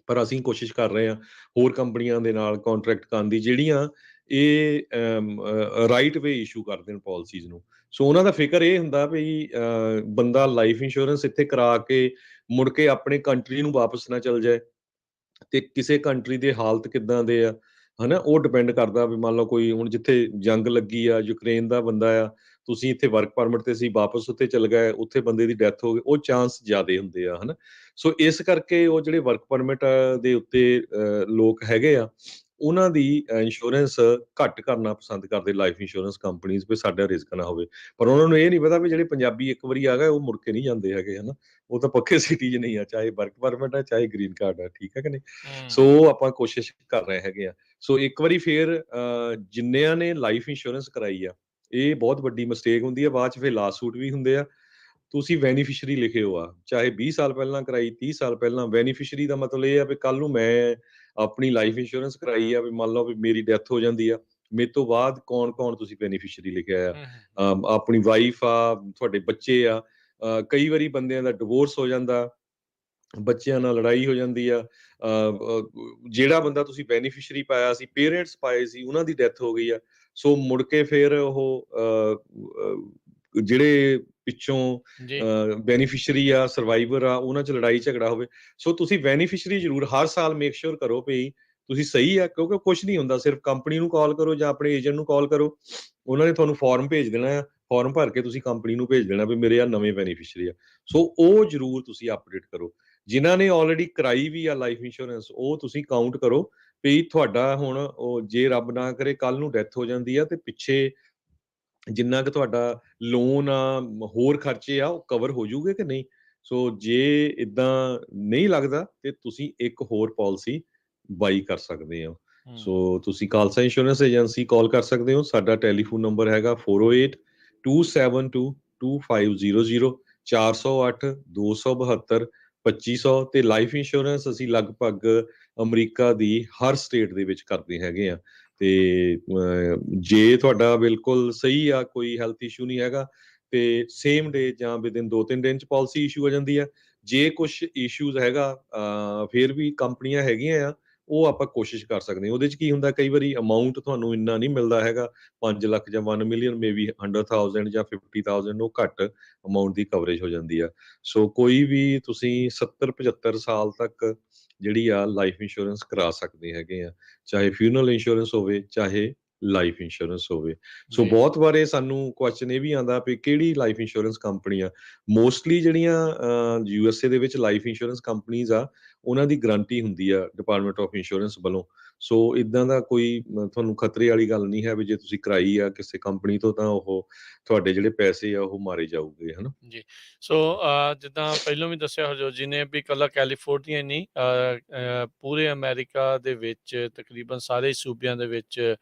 ਪਰ ਅਸੀਂ ਕੋਸ਼ਿਸ਼ ਕਰ ਰਹੇ ਹਾਂ ਹੋਰ ਕੰਪਨੀਆਂ ਦੇ ਨਾਲ ਕੰਟਰੈਕਟ ਕਰਨ ਦੀ, ਜਿਹੜੀਆਂ ਇਹ ਰਾਈਟ ਵੇ ਇਸ਼ੂ ਕਰਦੇ ਨੇ ਪਾਲਿਸੀਜ਼ ਨੂੰ। ਸੋ ਉਹਨਾਂ ਦਾ ਫਿਕਰ ਇਹ ਹੁੰਦਾ ਵੀ ਬੰਦਾ ਲਾਈਫ ਇੰਸ਼ੋਰੈਂਸ ਇੱਥੇ ਕਰਾ ਕੇ ਮੁੜ ਕੇ ਆਪਣੇ ਕੰਟਰੀ ਨੂੰ ਵਾਪਸ ਨਾ ਚਲ ਜਾਏ, ਤੇ ਕਿਸੇ ਕੰਟਰੀ ਦੇ ਹਾਲਤ ਕਿੱਦਾਂ ਦੇ ਆ, ਹਨਾ, ਉਹ ਡਿਪੈਂਡ ਕਰਦਾ ਵੀ ਮੰਨ ਲਓ ਕੋਈ ਹੁਣ ਜਿੱਥੇ ਜੰਗ ਲੱਗੀ ਆ, ਯੂਕਰੇਨ ਦਾ ਬੰਦਾ ਆ, ਤੁਸੀਂ ਇੱਥੇ ਵਰਕ ਪਰਮਿਟ ਤੇ ਸੀ, ਵਾਪਸ ਉੱਥੇ ਚਲ ਗਏ, ਉੱਥੇ ਬੰਦੇ ਦੀ ਡੈਥ ਹੋ ਗਈ, ਉਹ ਚਾਂਸ ਜ਼ਿਆਦੇ ਹੁੰਦੇ ਆ, ਹਨਾ। ਸੋ ਇਸ ਕਰਕੇ ਉਹ ਜਿਹੜੇ ਵਰਕ ਪਰਮਿਟ ਦੇ ਉੱਤੇ ਲੋਕ ਹੈਗੇ ਆ, ਉਹਨਾਂ ਦੀ ਇੰਸ਼ੋਰੈਂਸ ਘੱਟ ਕਰਨਾ ਪਸੰਦ ਕਰਦੇ ਲਾਈਫ ਇੰਸ਼ੋਰੈਂਸ ਕੰਪਨੀਜ਼, ਵੀ ਸਾਡਾ ਰਿਸਕ ਨਾ ਹੋਵੇ। ਪਰ ਉਹਨਾਂ ਨੂੰ ਇਹ ਨਹੀਂ ਪਤਾ ਵੀ ਜਿਹੜੇ ਪੰਜਾਬੀ ਇੱਕ ਵਾਰੀ ਆ ਗਏ ਉਹ ਮੁੜ ਕੇ ਨਹੀਂ ਜਾਂਦੇ ਹੈਗੇ, ਹਨਾ। ਉਹ ਤਾਂ ਪੱਕੇ ਸਿਟੀਜ਼ਨ ਹੀ ਆ, ਚਾਹੇ ਵਰਕ ਪਰਮਿਟ ਆ ਚਾਹੇ ਗ੍ਰੀਨ ਕਾਰਡ ਆ, ਠੀਕ ਹੈ ਕਿ ਨਹੀਂ। ਸੋ ਆਪਾਂ ਕੋਸ਼ਿਸ਼ ਕਰ ਰਹੇ ਹੈਗੇ ਆ। ਸੋ ਇੱਕ ਵਾਰੀ ਫੇਰ ਜਿੰਨਿਆਂ ਨੇ ਲਾਈਫ ਇੰਸ਼ੋਰੈਂਸ ਕਰਾਈ ਆ, ਇਹ ਬਹੁਤ ਵੱਡੀ ਮਿਸਟੇਕ ਹੁੰਦੀ ਆ, ਬਾਅਦ ਚ ਫਿਰ ਲਾ ਸੂਟ ਵੀ ਹੁੰਦੇ ਆ। ਤੁਸੀਂ ਬੈਨੀਫੀਸ਼ਰੀ ਲਿਖੇ ਹੋ ਆ, ਚਾਹੇ 20 ਸਾਲ ਪਹਿਲਾਂ ਕਰਾਈ, 30 ਸਾਲ ਪਹਿਲਾਂ। ਬੈਨੀਫੀਸ਼ਰੀ ਦਾ ਮਤਲਬ ਇਹ ਆ ਵੀ ਕੱਲ ਨੂੰ ਮੈਂ ਆਪਣੀ ਲਾਈਫ ਇੰਸ਼ੋਰੈਂਸ ਕਰਾਈ ਆ, ਵੀ ਮੰਨ ਲਓ ਵੀ ਮੇਰੀ ਡੈਥ ਹੋ ਜਾਂਦੀ ਆ, ਮੇਰੇ ਤੋਂ ਬਾਅਦ ਕੌਣ ਕੌਣ ਤੁਸੀਂ ਬੈਨੀਫੀਸ਼ਰੀ ਲਿਖਿਆ ਆ। ਆਪਣੀ ਵਾਈਫ ਆ, ਤੁਹਾਡੇ ਬੱਚੇ ਆ। ਕਈ ਵਾਰੀ ਬੰਦਿਆਂ ਦਾ ਡਿਵੋਰਸ ਹੋ ਜਾਂਦਾ, ਬੱਚਿਆਂ ਨਾਲ ਲੜਾਈ ਹੋ ਜਾਂਦੀ ਆ। ਜਿਹੜਾ ਬੰਦਾ ਤੁਸੀਂ ਬੈਨੀਫੀਸ਼ਰੀ ਪਾਇਆ ਸੀ, ਪੇਰੈਂਟਸ ਪਾਏ ਸੀ, ਉਹਨਾਂ ਦੀ ਡੈਥ ਹੋ ਗਈ ਆ। ਸੋ ਮੁੜ ਕੇ ਫਿਰ ਉਹ ਜਿਹੜੇ ਪਿੱਛੋਂ ਜੀ ਬੈਨੀਫੀਸ਼ਰੀ ਆ, ਸਰਵਾਈਵਰ ਆ, ਉਹਨਾਂ 'ਚ ਲੜਾਈ ਝਗੜਾ ਹੋਵੇ। ਸੋ ਤੁਸੀਂ ਬੈਨੀਫੀਸ਼ਰੀ ਜ਼ਰੂਰ ਹਰ ਸਾਲ ਮੇਕ ਸ਼ੋਰ ਕਰੋ ਵੀ ਤੁਸੀਂ ਸਹੀ ਆ, ਕਿਉਂਕਿ ਕੁਛ ਨਹੀਂ ਹੁੰਦਾ, ਸਿਰਫ ਕੰਪਨੀ ਨੂੰ ਕਾਲ ਕਰੋ ਜਾਂ ਆਪਣੇ ਏਜੰਟ ਨੂੰ ਕਾਲ ਕਰੋ, ਉਹਨਾਂ ਨੇ ਤੁਹਾਨੂੰ ਫਾਰਮ ਭੇਜ ਦੇਣਾ ਆ। ਫਾਰਮ ਭਰ ਕੇ ਤੁਸੀਂ ਕੰਪਨੀ ਨੂੰ ਭੇਜ ਦੇਣਾ ਵੀ ਮੇਰੇ ਆ ਨਵੇਂ ਬੈਨੀਫੀਸ਼ਰੀ ਆ। ਸੋ ਉਹ ਜ਼ਰੂਰ ਤੁਸੀਂ ਅਪਡੇਟ ਕਰੋ। ਜਿਨ੍ਹਾਂ ਨੇ ਆਲਰੇਡੀ ਕਰਾਈ ਵੀ ਆ ਲਾਈਫ ਇੰਸ਼ੋਰੈਂਸ, ਉਹ ਤੁਸੀਂ ਕਾਊਂਟ ਕਰੋ ਵੀ ਤੁਹਾਡਾ ਹੁਣ ਉਹ ਜੇ ਰੱਬ ਨਾ ਕਰੇ ਕੱਲ ਨੂੰ ਡੈਥ ਹੋ ਜਾਂਦੀ ਆ ਤੇ ਪਿੱਛੇ ਜਿੰਨਾ ਕੁ ਤੁਹਾਡਾ ਲੋਨ ਆ, ਹੋਰ ਖਰਚੇ ਆ, ਉਹ ਕਵਰ ਹੋ ਜੂਗੇ ਕਿ ਨਹੀਂ। ਸੋ ਜੇ ਇਦਾਂ ਨਹੀਂ ਲੱਗਦਾ ਤੇ ਤੁਸੀਂ ਇੱਕ ਹੋਰ ਪਾਲਿਸੀ ਬਾਈ ਕਰ ਸਕਦੇ ਹੋ। ਸੋ ਤੁਸੀਂ ਖਾਲਸਾ ਇੰਸ਼ੋਰੈਂਸ ਏਜੰਸੀ ਕਾਲ ਕਰ ਸਕਦੇ ਹੋ। ਸਾਡਾ ਟੈਲੀਫੋਨ ਨੰਬਰ ਹੈਗਾ 4082722500, 408 272 2500। ਤੇ ਲਾਈਫ ਇੰਸ਼ੋਰੈਂਸ ਅਸੀਂ ਲਗਭਗ ਅਮਰੀਕਾ ਦੀ ਹਰ ਸਟੇਟ ਦੇ ਵਿੱਚ ਕਰਦੇ ਹੈਗੇ ਆ। ਤੇ ਜੇ ਤੁਹਾਡਾ ਬਿਲਕੁਲ ਸਹੀ ਆ, ਕੋਈ ਹੈਲਥ ਇਸ਼ੂ ਨਹੀਂ ਹੈਗਾ, ਤੇ ਸੇਮ ਡੇ ਜਾਂ ਵਿਦਿਨ 2-3 ਦਿਨ ਚ ਪਾਲਿਸੀ ਇਸ਼ੂ ਹੋ ਜਾਂਦੀ ਆ। ਜੇ ਕੁਛ ਇਸ਼ੂਜ਼ ਹੈਗਾ ਫਿਰ ਵੀ ਕੰਪਨੀਆਂ ਹੈਗੀਆਂ ਆ, ਉਹ ਆਪਾਂ ਕੋਸ਼ਿਸ਼ ਕਰ ਸਕਦੇ ਹਾਂ। ਉਹਦੇ ਚ ਕੀ ਹੁੰਦਾ, ਕਈ ਵਾਰੀ ਅਮਾਊਂਟ ਤੁਹਾਨੂੰ ਇੰਨਾ ਨਹੀਂ ਮਿਲਦਾ ਹੈਗਾ, 5 ਲੱਖ ਜਾਂ 1 ਮਿਲੀਅਨ, ਮੇਬੀ 100,000 ਜਾਂ 50,000, ਉਹ ਘੱਟ ਅਮਾਊਂਟ ਦੀ ਕਵਰੇਜ ਹੋ ਜਾਂਦੀ ਆ। ਸੋ ਕੋਈ ਵੀ ਤੁਸੀਂ 70-75 ਸਾਲ ਤੱਕ ਜਿਹੜੀ ਆ ਲਾਈਫ ਇੰਸ਼ੋਰੈਂਸ ਕਰਾ ਸਕਦੇ ਹੈਗੇ ਆ, ਚਾਹੇ ਫਿਊਨਰਲ ਇੰਸ਼ੋਰੈਂਸ ਹੋਵੇ ਚਾਹੇ ਲਾਈਫ ਇੰਸ਼ੋਰੈਂਸ ਹੋਵੇ। ਸੋ ਜੀ ਬਹੁਤ ਵਾਰੇ ਸਾਨੂੰ ਕੁਐਸਚਨ ਇਹ ਵੀ ਆਉਂਦਾ ਵੀ ਕਿਹੜੀ ਲਾਈਫ ਇੰਸ਼ੋਰੈਂਸ ਕੰਪਨੀ ਆ। ਮੋਸਟਲੀ ਜਿਹੜੀਆਂ USA ਦੇ ਵਿੱਚ ਲਾਈਫ ਇੰਸ਼ੋਰੈਂਸ ਕੰਪਨੀਜ਼ ਆ, ਉਹਨਾਂ ਦੀ ਗਰੰਟੀ ਹੁੰਦੀ ਆ ਡਿਪਾਰਟਮੈਂਟ ਆਫ ਇੰਸ਼ੋਰੈਂਸ ਵੱਲੋਂ। ਸੋ ਇਦਾਂ ਦਾ ਕੋਈ ਤੁਹਾਨੂੰ ਖਤਰੇ ਵਾਲੀ ਗੱਲ ਨਹੀਂ ਹੈ ਵੀ ਜੇ ਤੁਸੀਂ ਕਰਾਈ ਆ ਕਿਸੇ ਕੰਪਨੀ ਤੋਂ ਤਾਂ ਉਹ ਤੁਹਾਡੇ ਜਿਹੜੇ ਪੈਸੇ ਆ ਉਹ ਮਾਰੇ ਜਾਊਗੇ, ਹਨਾ। ਜੀ। ਸੋ ਜਿੱਦਾਂ ਪਹਿਲਾਂ ਵੀ ਦੱਸਿਆ ਹਰਜੋਤ ਜੀ ਨੇ ਵੀ ਇਕੱਲਾ ਕੈਲੀਫੋਰਨੀਆ ਨਹੀਂ, ਪੂਰੇ ਅਮਰੀਕਾ ਦੇ ਵਿੱਚ ਤਕਰੀਬਨ ਸਾਰੇ ਸੂਬਿਆਂ ਦੇ ਵਿੱਚ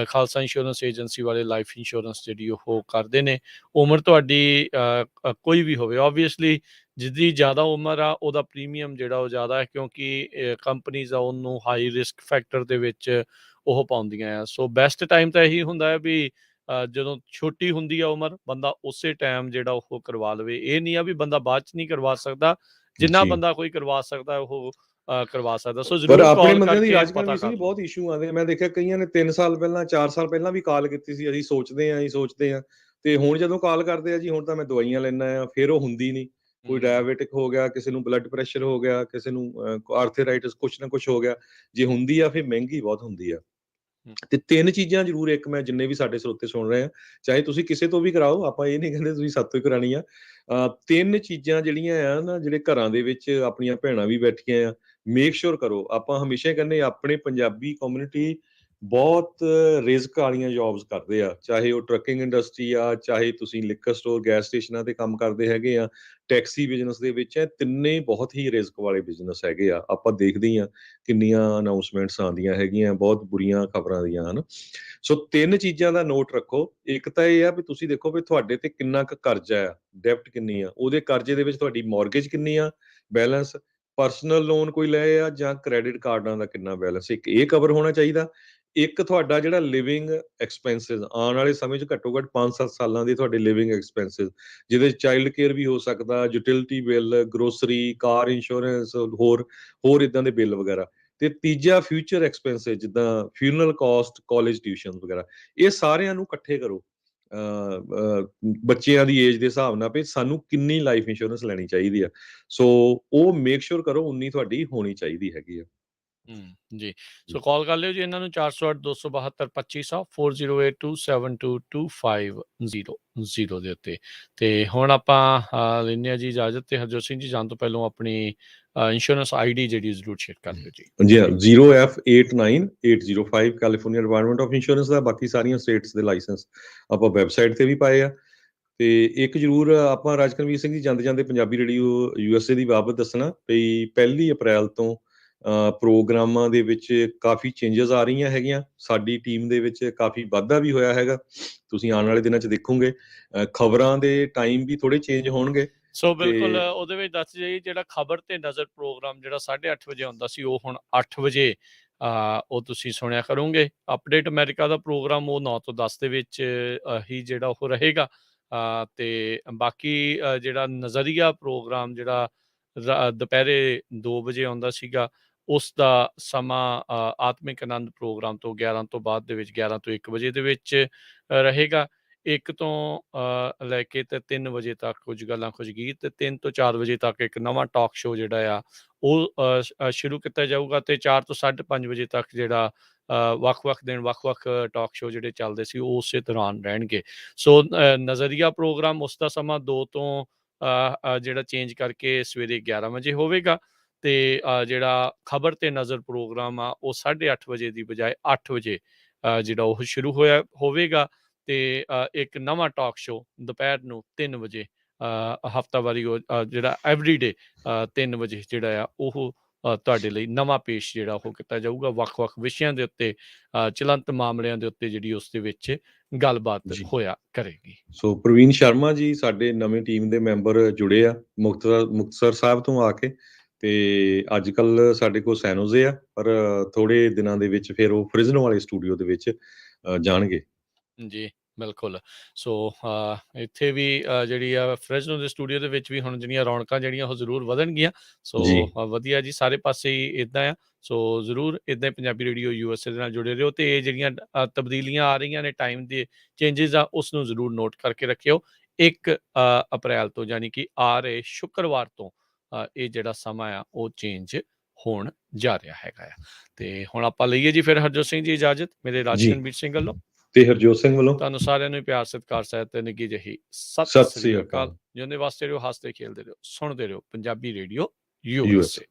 ਖਾਲਸਾ ਇੰਸ਼ੋਰੈਂਸ ਏਜੰਸੀ ਵਾਲੇ ਲਾਈਫ ਇੰਸ਼ੋਰੈਂਸ ਜਿਹੜੀ ਉਹ ਕਰਦੇ ਨੇ। ਉਮਰ ਤੁਹਾਡੀ ਕੋਈ ਵੀ ਹੋਵੇ, ਓਬਵੀਅਸਲੀ ਜਿੱਦੀ ਜ਼ਿਆਦਾ ਉਮਰ ਆ ਉਹਦਾ ਪ੍ਰੀਮੀਅਮ ਜਿਹੜਾ ਉਹ ਜ਼ਿਆਦਾ ਹੈ, ਕਿਉਂਕਿ ਕੰਪਨੀਜ਼ ਆ ਉਹਨੂੰ ਹਾਈ ਰਿਸਕ ਫੈਕਟਰ ਦੇ ਵਿੱਚ ਉਹ ਪਾਉਂਦੀਆਂ ਆ। ਸੋ ਬੈਸਟ ਟਾਈਮ ਤਾਂ ਇਹੀ ਹੁੰਦਾ ਹੈ ਵੀ ਜਦੋਂ ਛੋਟੀ ਹੁੰਦੀ ਆ ਉਮਰ, ਬੰਦਾ ਉਸੇ ਟਾਈਮ ਜਿਹੜਾ ਉਹ ਕਰਵਾ ਲਵੇ। ਇਹ ਨਹੀਂ ਆ ਵੀ ਬੰਦਾ ਬਾਅਦ ਚ ਨਹੀਂ ਕਰਵਾ ਸਕਦਾ, ਜਿੰਨਾ ਜੀ। ਬੰਦਾ ਕੋਈ ਕਰਵਾ ਸਕਦਾ ਉਹ ਕਰਵਾ ਸਕਦਾ। ਸੋ ਪਰ ਜ਼ਰੂਰ ਆਪਣੇ ਕਾਲ ਬੰਦਿਆਂ ਦੀ ਕਰਕੇ ਰਾਜਕਾਰਨ ਪਤਾ ਵਿੱਚ ਕਰ ਵੀ ਲਓ। ਬਹੁਤ ਇਸ਼ੂ ਆਉਂਦੇ। ਮੈਂ ਦੇਖਿਆ ਕਈਆਂ ਨੇ 3 ਸਾਲ ਪਹਿਲਾਂ 4 ਸਾਲ ਪਹਿਲਾਂ ਵੀ ਕਾਲ ਕੀਤੀ ਸੀ, ਅਸੀਂ ਸੋਚਦੇ ਆ ਤੇ ਹੁਣ ਜਦੋਂ ਕਾਲ ਕਰਦੇ ਆ ਜੀ ਹੁਣ ਤਾਂ ਮੈਂ ਦਵਾਈਆਂ ਲੈਣਾ ਆ, ਫਿਰ ਉਹ ਹੁੰਦੀ ਨਹੀਂ। ਕੋਈ ਡਾਇਬਟਿਕ ਹੋ ਗਿਆ, ਕਿਸੇ ਨੂੰ ਬਲੱਡ ਪ੍ਰੈਸ਼ਰ ਹੋ ਗਿਆ, ਕਿਸੇ ਨੂੰ ਆਰਥਰਾਈਟਿਸ, ਕੁਛ ਨਾ ਕੁਛ ਹੋ ਗਿਆ। ਜੇ ਹੁੰਦੀ ਆ ਫਿਰ ਮਹਿੰਗੀ ਬਹੁਤ ਹੁੰਦੀ ਆ। ਤੇ 3 ਚੀਜ਼ਾਂ ਜ਼ਰੂਰ, ਇੱਕ ਮੈਂ ਜਿੰਨੇ ਵੀ ਸਾਡੇ ਸਰੋਤੇ ਸੁਣ ਰਹੇ ਆ, ਚਾਹੇ ਤੁਸੀਂ ਕਿਸੇ ਤੋਂ ਵੀ ਕਰਾਓ, ਆਪਾਂ ਇਹ ਨਹੀਂ ਕਹਿੰਦੇ ਤੁਸੀਂ ਸਾਡੇ ਤੋਂ ਹੀ ਕਰਾਉਣੀ ਆ। 3 ਚੀਜ਼ਾਂ ਜਿਹੜੀਆਂ ਆ ਨਾ, ਜਿਹੜੇ ਘਰਾਂ ਦੇ ਵਿੱਚ ਆਪਣੀਆਂ ਭੈਣਾਂ ਵੀ ਬੈਠੀਆਂ ਆ, ਮੇਕ ਸ਼ੋਰ ਕਰੋ। ਆਪਾਂ ਹਮੇਸ਼ਾ ਕਹਿੰਦੇ ਆਪਣੇ ਪੰਜਾਬੀ ਕਮਿਊਨਿਟੀ ਬਹੁਤ ਰਿਸਕ ਵਾਲੀਆਂ ਜੌਬਸ ਕਰਦੇ ਆ, ਚਾਹੇ ਉਹ ਟਰੱਕਿੰਗ ਇੰਡਸਟਰੀ ਆ, ਚਾਹੇ ਤੁਸੀਂ ਲਿਕਰ ਸਟੋਰ, ਗੈਸ ਸਟੇਸ਼ਨਾਂ ਤੇ ਕੰਮ ਕਰਦੇ ਹੈਗੇ ਆ, ਟੈਕਸੀ ਬਿਜ਼ਨਸ ਦੇ ਵਿੱਚ, ਤਿੰਨੇ ਬਹੁਤ ਹੀ ਰਿਸਕ ਵਾਲੇ ਬਿਜ਼ਨਸ ਹੈਗੇ ਆ। ਆਪਾਂ ਦੇਖਦੇ ਹੀ ਆ ਕਿੰਨੀਆਂ ਅਨਾਉਂਸਮੈਂਟਸ ਆਉਂਦੀਆਂ ਹੈਗੀਆਂ, ਬਹੁਤ ਬੁਰੀਆਂ ਖਬਰਾਂ ਦੀਆਂ, ਹਨ। ਸੋ 3 ਚੀਜ਼ਾਂ ਦਾ ਨੋਟ ਰੱਖੋ। ਇੱਕ ਤਾਂ ਇਹ ਆ ਵੀ ਤੁਸੀਂ ਦੇਖੋ ਵੀ ਤੁਹਾਡੇ ਤੇ ਕਿੰਨਾ ਕੁ ਕਰਜ਼ਾ ਆ, ਡੈਪਟ ਕਿੰਨੀ ਆ, ਉਹਦੇ ਕਰਜ਼ੇ ਦੇ ਵਿੱਚ ਤੁਹਾਡੀ ਮੌਰਗੇਜ ਕਿੰਨੀ ਆ, ਬੈਲੈਂਸ, ਪਰਸਨਲ ਲੋਨ ਕੋਈ ਲਏ ਆ ਜਾਂ ਕ੍ਰੈਡਿਟ ਕਾਰਡਾਂ ਦਾ ਕਿੰਨਾ ਬੈਲੈਂਸ, ਇੱਕ ਇਹ ਕਵਰ ਹੋਣਾ ਚਾਹੀਦਾ। ਇੱਕ ਤੁਹਾਡਾ ਜਿਹੜਾ ਲਿਵਿੰਗ ਐਕਸਪੈਂਸਿਸ ਆਉਣ ਵਾਲੇ ਸਮੇਂ 'ਚ ਘੱਟੋ ਘੱਟ 5-7 ਸਾਲਾਂ ਦੀ ਤੁਹਾਡੇ ਲਿਵਿੰਗ ਐਕਸਪੈਂਸਿਸ, ਜਿਹਦੇ 'ਚ ਚਾਈਲਡ ਕੇਅਰ ਵੀ ਹੋ ਸਕਦਾ, ਯੂਟਿਲਿਟੀ ਬਿੱਲ, ਗਰੋਸਰੀ, ਕਾਰ ਇੰਸ਼ੋਰੈਂਸ, ਹੋਰ ਇਦਾਂ ਦੇ ਬਿੱਲ ਵਗੈਰਾ। ਤੇ ਤੀਜਾ ਫਿਊਚਰ ਐਕਸਪੈਂਸਿਸ, ਜਿੱਦਾਂ ਫਿਊਨਰਲ ਕਾਸਟ, ਕਾਲਜ ਟਿਊਸ਼ਨ ਵਗੈਰਾ, ਇਹ ਸਾਰਿਆਂ ਨੂੰ ਇਕੱਠੇ ਕਰੋ ਬੱਚਿਆਂ ਦੀ ਏਜ ਦੇ ਹਿਸਾਬ ਨਾਲ ਵੀ ਸਾਨੂੰ ਕਿੰਨੀ ਲਾਈਫ ਇੰਸ਼ੋਰੈਂਸ ਲੈਣੀ ਚਾਹੀਦੀ ਆ। ਸੋ ਉਹ ਮੇਕ ਸ਼ੋਰ ਕਰੋ ਉਨੀ ਤੁਹਾਡੀ ਹੋਣੀ ਚਾਹੀਦੀ ਹੈਗੀ ਆ। ਜੀ। ਸੋ ਕਾਲ ਕਰ ਲਿਓ ਜੀ ਇਹਨਾਂ ਨੂੰ 408-272-2500 4082722500 ਦੇ ਉੱਤੇ। ਤੇ ਹੁਣ ਆਪਾਂ ਲੈਂਦੇ ਹਾਂ ਜੀ ਇਜਾਜ਼ਤ, ਤੇ ਹਰਜੋਤ ਸਿੰਘ ਜੀ ਜਾਣ ਤੋਂ ਪਹਿਲਾਂ ਆਪਣੀ ਇੰਸ਼ੋਰੈਂਸ ਆਈਡੀ ਜਿਹੜੀ ਜ਼ਰੂਰ ਸ਼ੇਅਰ ਕਰ ਦਿਓ ਜੀ। ਜੀ ਹਾਂ, 0F89805 California Department of Insurance ਦਾ। ਬਾਕੀ ਸਾਰੀਆਂ ਸਟੇਟਸ ਦੇ ਲਾਇਸੈਂਸ ਆਪਾਂ ਵੈਬਸਾਈਟ ਤੇ ਵੀ ਪਾਏ ਆ। ਤੇ ਇੱਕ ਜ਼ਰੂਰ ਆਪਾਂ ਰਾਜਕਰਮਵੀਰ ਸਿੰਘ ਜੀ ਜਾਂਦੇ ਜਾਂਦੇ ਪੰਜਾਬੀ ਰੇਡੀਓ USA ਦੀ ਬਾਬਤ ਦੱਸਣਾ ਵੀ 1 ਅਪ੍ਰੈਲ ਤੋਂ ਪ੍ਰੋਗਰਾਮਾਂ ਦੇ ਵਿੱਚ ਕਾਫੀ ਚੇਂਜਸ ਆ ਰਹੀਆਂ ਹੈਗੀਆਂ। ਸਾਡੀ ਟੀਮ ਦੇ ਵਿੱਚ ਕਾਫੀ ਵਾਧਾ ਵੀ ਹੋਇਆ ਹੈਗਾ, ਤੁਸੀਂ ਆਉਣ ਵਾਲੇ ਦਿਨਾਂ 'ਚ ਦੇਖੋਗੇ। ਖਬਰਾਂ ਦੇ ਟਾਈਮ ਵੀ ਥੋੜੇ ਚੇਂਜ ਹੋਣਗੇ। ਸੋ ਬਿਲਕੁਲ ਉਹਦੇ ਵਿੱਚ ਦੱਸ ਜਾਈਏ, ਜਿਹੜਾ ਖਬਰ ਤੇ ਨਜ਼ਰ ਪ੍ਰੋਗਰਾਮ ਜਿਹੜਾ 8:30 ਵਜੇ ਆਉਂਦਾ ਸੀ, ਉਹ ਹੁਣ 8 ਵਜੇ ਉਹ ਤੁਸੀਂ ਸੁਣਿਆ ਕਰੋਗੇ। ਅਪਡੇਟ ਅਮਰੀਕਾ ਦਾ ਪ੍ਰੋਗਰਾਮ ਉਹ 9 ਤੋਂ 10 ਦੇ ਵਿੱਚ ਹੀ ਜਿਹੜਾ ਉਹ ਰਹੇਗਾ। ਤੇ ਬਾਕੀ ਜਿਹੜਾ ਨਜ਼ਰੀਆ ਪ੍ਰੋਗਰਾਮ ਜਿਹੜਾ ਦੁਪਹਿਰੇ 2 ਵਜੇ ਆਉਂਦਾ ਸੀਗਾ, ਉਸ ਦਾ ਸਮਾਂ ਆਤਮਿਕ ਆਨੰਦ ਪ੍ਰੋਗਰਾਮ ਤੋਂ 11 ਤੋਂ ਬਾਅਦ ਦੇ ਵਿੱਚ 11 ਤੋਂ 1 ਵਜੇ ਦੇ ਵਿੱਚ ਰਹੇਗਾ। 1 ਤੋਂ ਲੈ ਕੇ ਤੇ 3 ਵਜੇ ਤੱਕ ਕੁਝ ਗੱਲਾਂ ਕੁਝ ਗੀਤ, ਤੇ 3 ਤੋਂ 4 ਵਜੇ ਤੱਕ ਇੱਕ ਨਵਾਂ ਟਾਕ ਸ਼ੋਅ ਜਿਹੜਾ ਆ ਉਹ ਸ਼ੁਰੂ ਕੀਤਾ ਜਾਊਗਾ। ਤੇ 4 ਤੋਂ 5:30 ਵਜੇ ਤੱਕ ਜਿਹੜਾ ਵੱਖ-ਵੱਖ ਦਿਨ ਵੱਖ-ਵੱਖ ਟਾਕ ਸ਼ੋਅ ਜਿਹੜੇ ਚੱਲਦੇ ਸੀ ਉਹ ਉਸੇ ਦੌਰਾਨ ਰਹਿਣਗੇ। ਸੋ ਨਜ਼ਰੀਆ ਪ੍ਰੋਗਰਾਮ ਉਸ ਦਾ ਸਮਾਂ 2 ਤੋਂ ਜਿਹੜਾ ਚੇਂਜ ਕਰਕੇ ਸਵੇਰੇ 11 ਵਜੇ ਹੋਵੇਗਾ। ਤੇ ਜਿਹੜਾ ਖਬਰ ਤੇ ਨਜ਼ਰ ਪ੍ਰੋਗਰਾਮ ਆ ਉਹ 8:30 ਵਜੇ ਦੀ ਬਜਾਏ 8 ਵਜੇ ਜਿਹੜਾ ਉਹ ਸ਼ੁਰੂ ਹੋਵੇਗਾ। ਤੇ ਇੱਕ ਨਵਾਂ ਟਾਕ ਸ਼ੋਅ ਦੁਪਹਿਰ ਨੂੰ 3 ਵਜੇ ਹਫ਼ਤਾਵਾਰੀ ਜਿਹੜਾ ਐਵਰੀਡੇ 3 ਵਜੇ ਜਿਹੜਾ ਆ ਉਹ ਤੁਹਾਡੇ ਲਈ ਨਵਾਂ ਪੇਸ਼ ਜਿਹੜਾ ਉਹ ਕੀਤਾ ਜਾਊਗਾ। ਵੱਖ-ਵੱਖ ਵਿਸ਼ਿਆਂ ਦੇ ਉੱਤੇ, ਚਲੰਤ ਮਾਮਲਿਆਂ ਦੇ ਉੱਤੇ ਜਿਹੜੀ ਉਸ ਦੇ ਵਿੱਚ ਗੱਲਬਾਤ ਹੋਇਆ ਕਰੇਗੀ। ਸੋ ਪ੍ਰਵੀਨ ਸ਼ਰਮਾ ਜੀ ਸਾਡੇ ਨਵੇਂ ਟੀਮ ਦੇ ਮੈਂਬਰ ਜੁੜੇ ਆ ਮੁਕਤਸਰ ਸਾਹਿਬ ਤੋਂ ਆ ਕੇ। ਤੇ ਅੱਜ ਕੱਲ ਸਾਡੇ ਕੋਲ ਸੈਨੋਜ਼ੇ ਆ, ਪਰ ਥੋੜੇ ਦਿਨਾਂ ਦੇ ਵਿੱਚ ਫਿਰ ਉਹ ਫ੍ਰਿਜ਼ਨੋ ਵਾਲੇ ਸਟੂਡੀਓ ਦੇ ਵਿੱਚ ਜਾਣਗੇ ਜੀ। ਬਿਲਕੁਲ। ਸੋ ਇੱਥੇ ਵੀ ਜਿਹੜੀ ਆ ਫ੍ਰਿਜ਼ਨੋ ਦੇ ਸਟੂਡੀਓ ਦੇ ਵਿੱਚ ਵੀ ਹੁਣ ਜਿਹੜੀਆਂ ਰੌਣਕਾਂ ਜਿਹੜੀਆਂ ਉਹ ਜ਼ਰੂਰ ਵਧਣਗੀਆਂ। ਸੋ ਵਧੀਆ ਜੀ, ਸਾਰੇ ਪਾਸੇ ਹੀ ਇੱਦਾਂ ਆ। ਸੋ ਜ਼ਰੂਰ ਇੱਦਾਂ ਹੀ ਪੰਜਾਬੀ ਰੇਡੀਓ USA ਦੇ ਨਾਲ ਜੁੜੇ ਰਹੋ। ਤੇ ਇਹ ਜਿਹੜੀਆਂ ਤਬਦੀਲੀਆਂ ਆ ਰਹੀਆਂ ਨੇ, ਟਾਈਮ ਦੇ ਚੇਂਜਿਸ ਆ, ਉਸ ਨੂੰ ਜ਼ਰੂਰ ਨੋਟ ਕਰਕੇ ਰੱਖਿਓ। 1 ਅਪ੍ਰੈਲ ਤੋਂ ਯਾਨੀ ਕਿ ਆ ਰਹੇ ਸ਼ੁੱਕਰਵਾਰ ਤੋਂ ਇਹ ਜਿਹੜਾ ਸਮਾਂ ਆ ਉਹ ਚੇਂਜ ਹੋਣ ਜਾ ਰਿਹਾ ਹੈਗਾ ਆ। ਤੇ ਹੁਣ ਆਪਾਂ ਲਈਏ ਜੀ ਫਿਰ ਹਰਜੋਤ ਸਿੰਘ ਜੀ ਇਜਾਜ਼ਤ, ਮੇਰੇ ਰਾਜਕਰਮਵੀਰ ਸਿੰਘ ਵੱਲੋਂ ਤੇ ਹਰਜੋਤ ਸਿੰਘ ਵੱਲੋਂ ਤੁਹਾਨੂੰ ਸਾਰਿਆਂ ਨੂੰ ਪਿਆਰ ਸਤਿਕਾਰ ਸਹਿਤ ਤੇ ਨਿੱਘੀ ਜਿਹੀ ਸਤਿ ਸ੍ਰੀ ਅਕਾਲ। ਜਿਉਂਦੇ ਵਾਸਤੇ ਰਹੋ, ਹੱਸਦੇ ਖੇਲਦੇ ਰਹੋ, ਸੁਣਦੇ ਰਹੋ ਪੰਜਾਬੀ ਰੇਡੀਓ USA।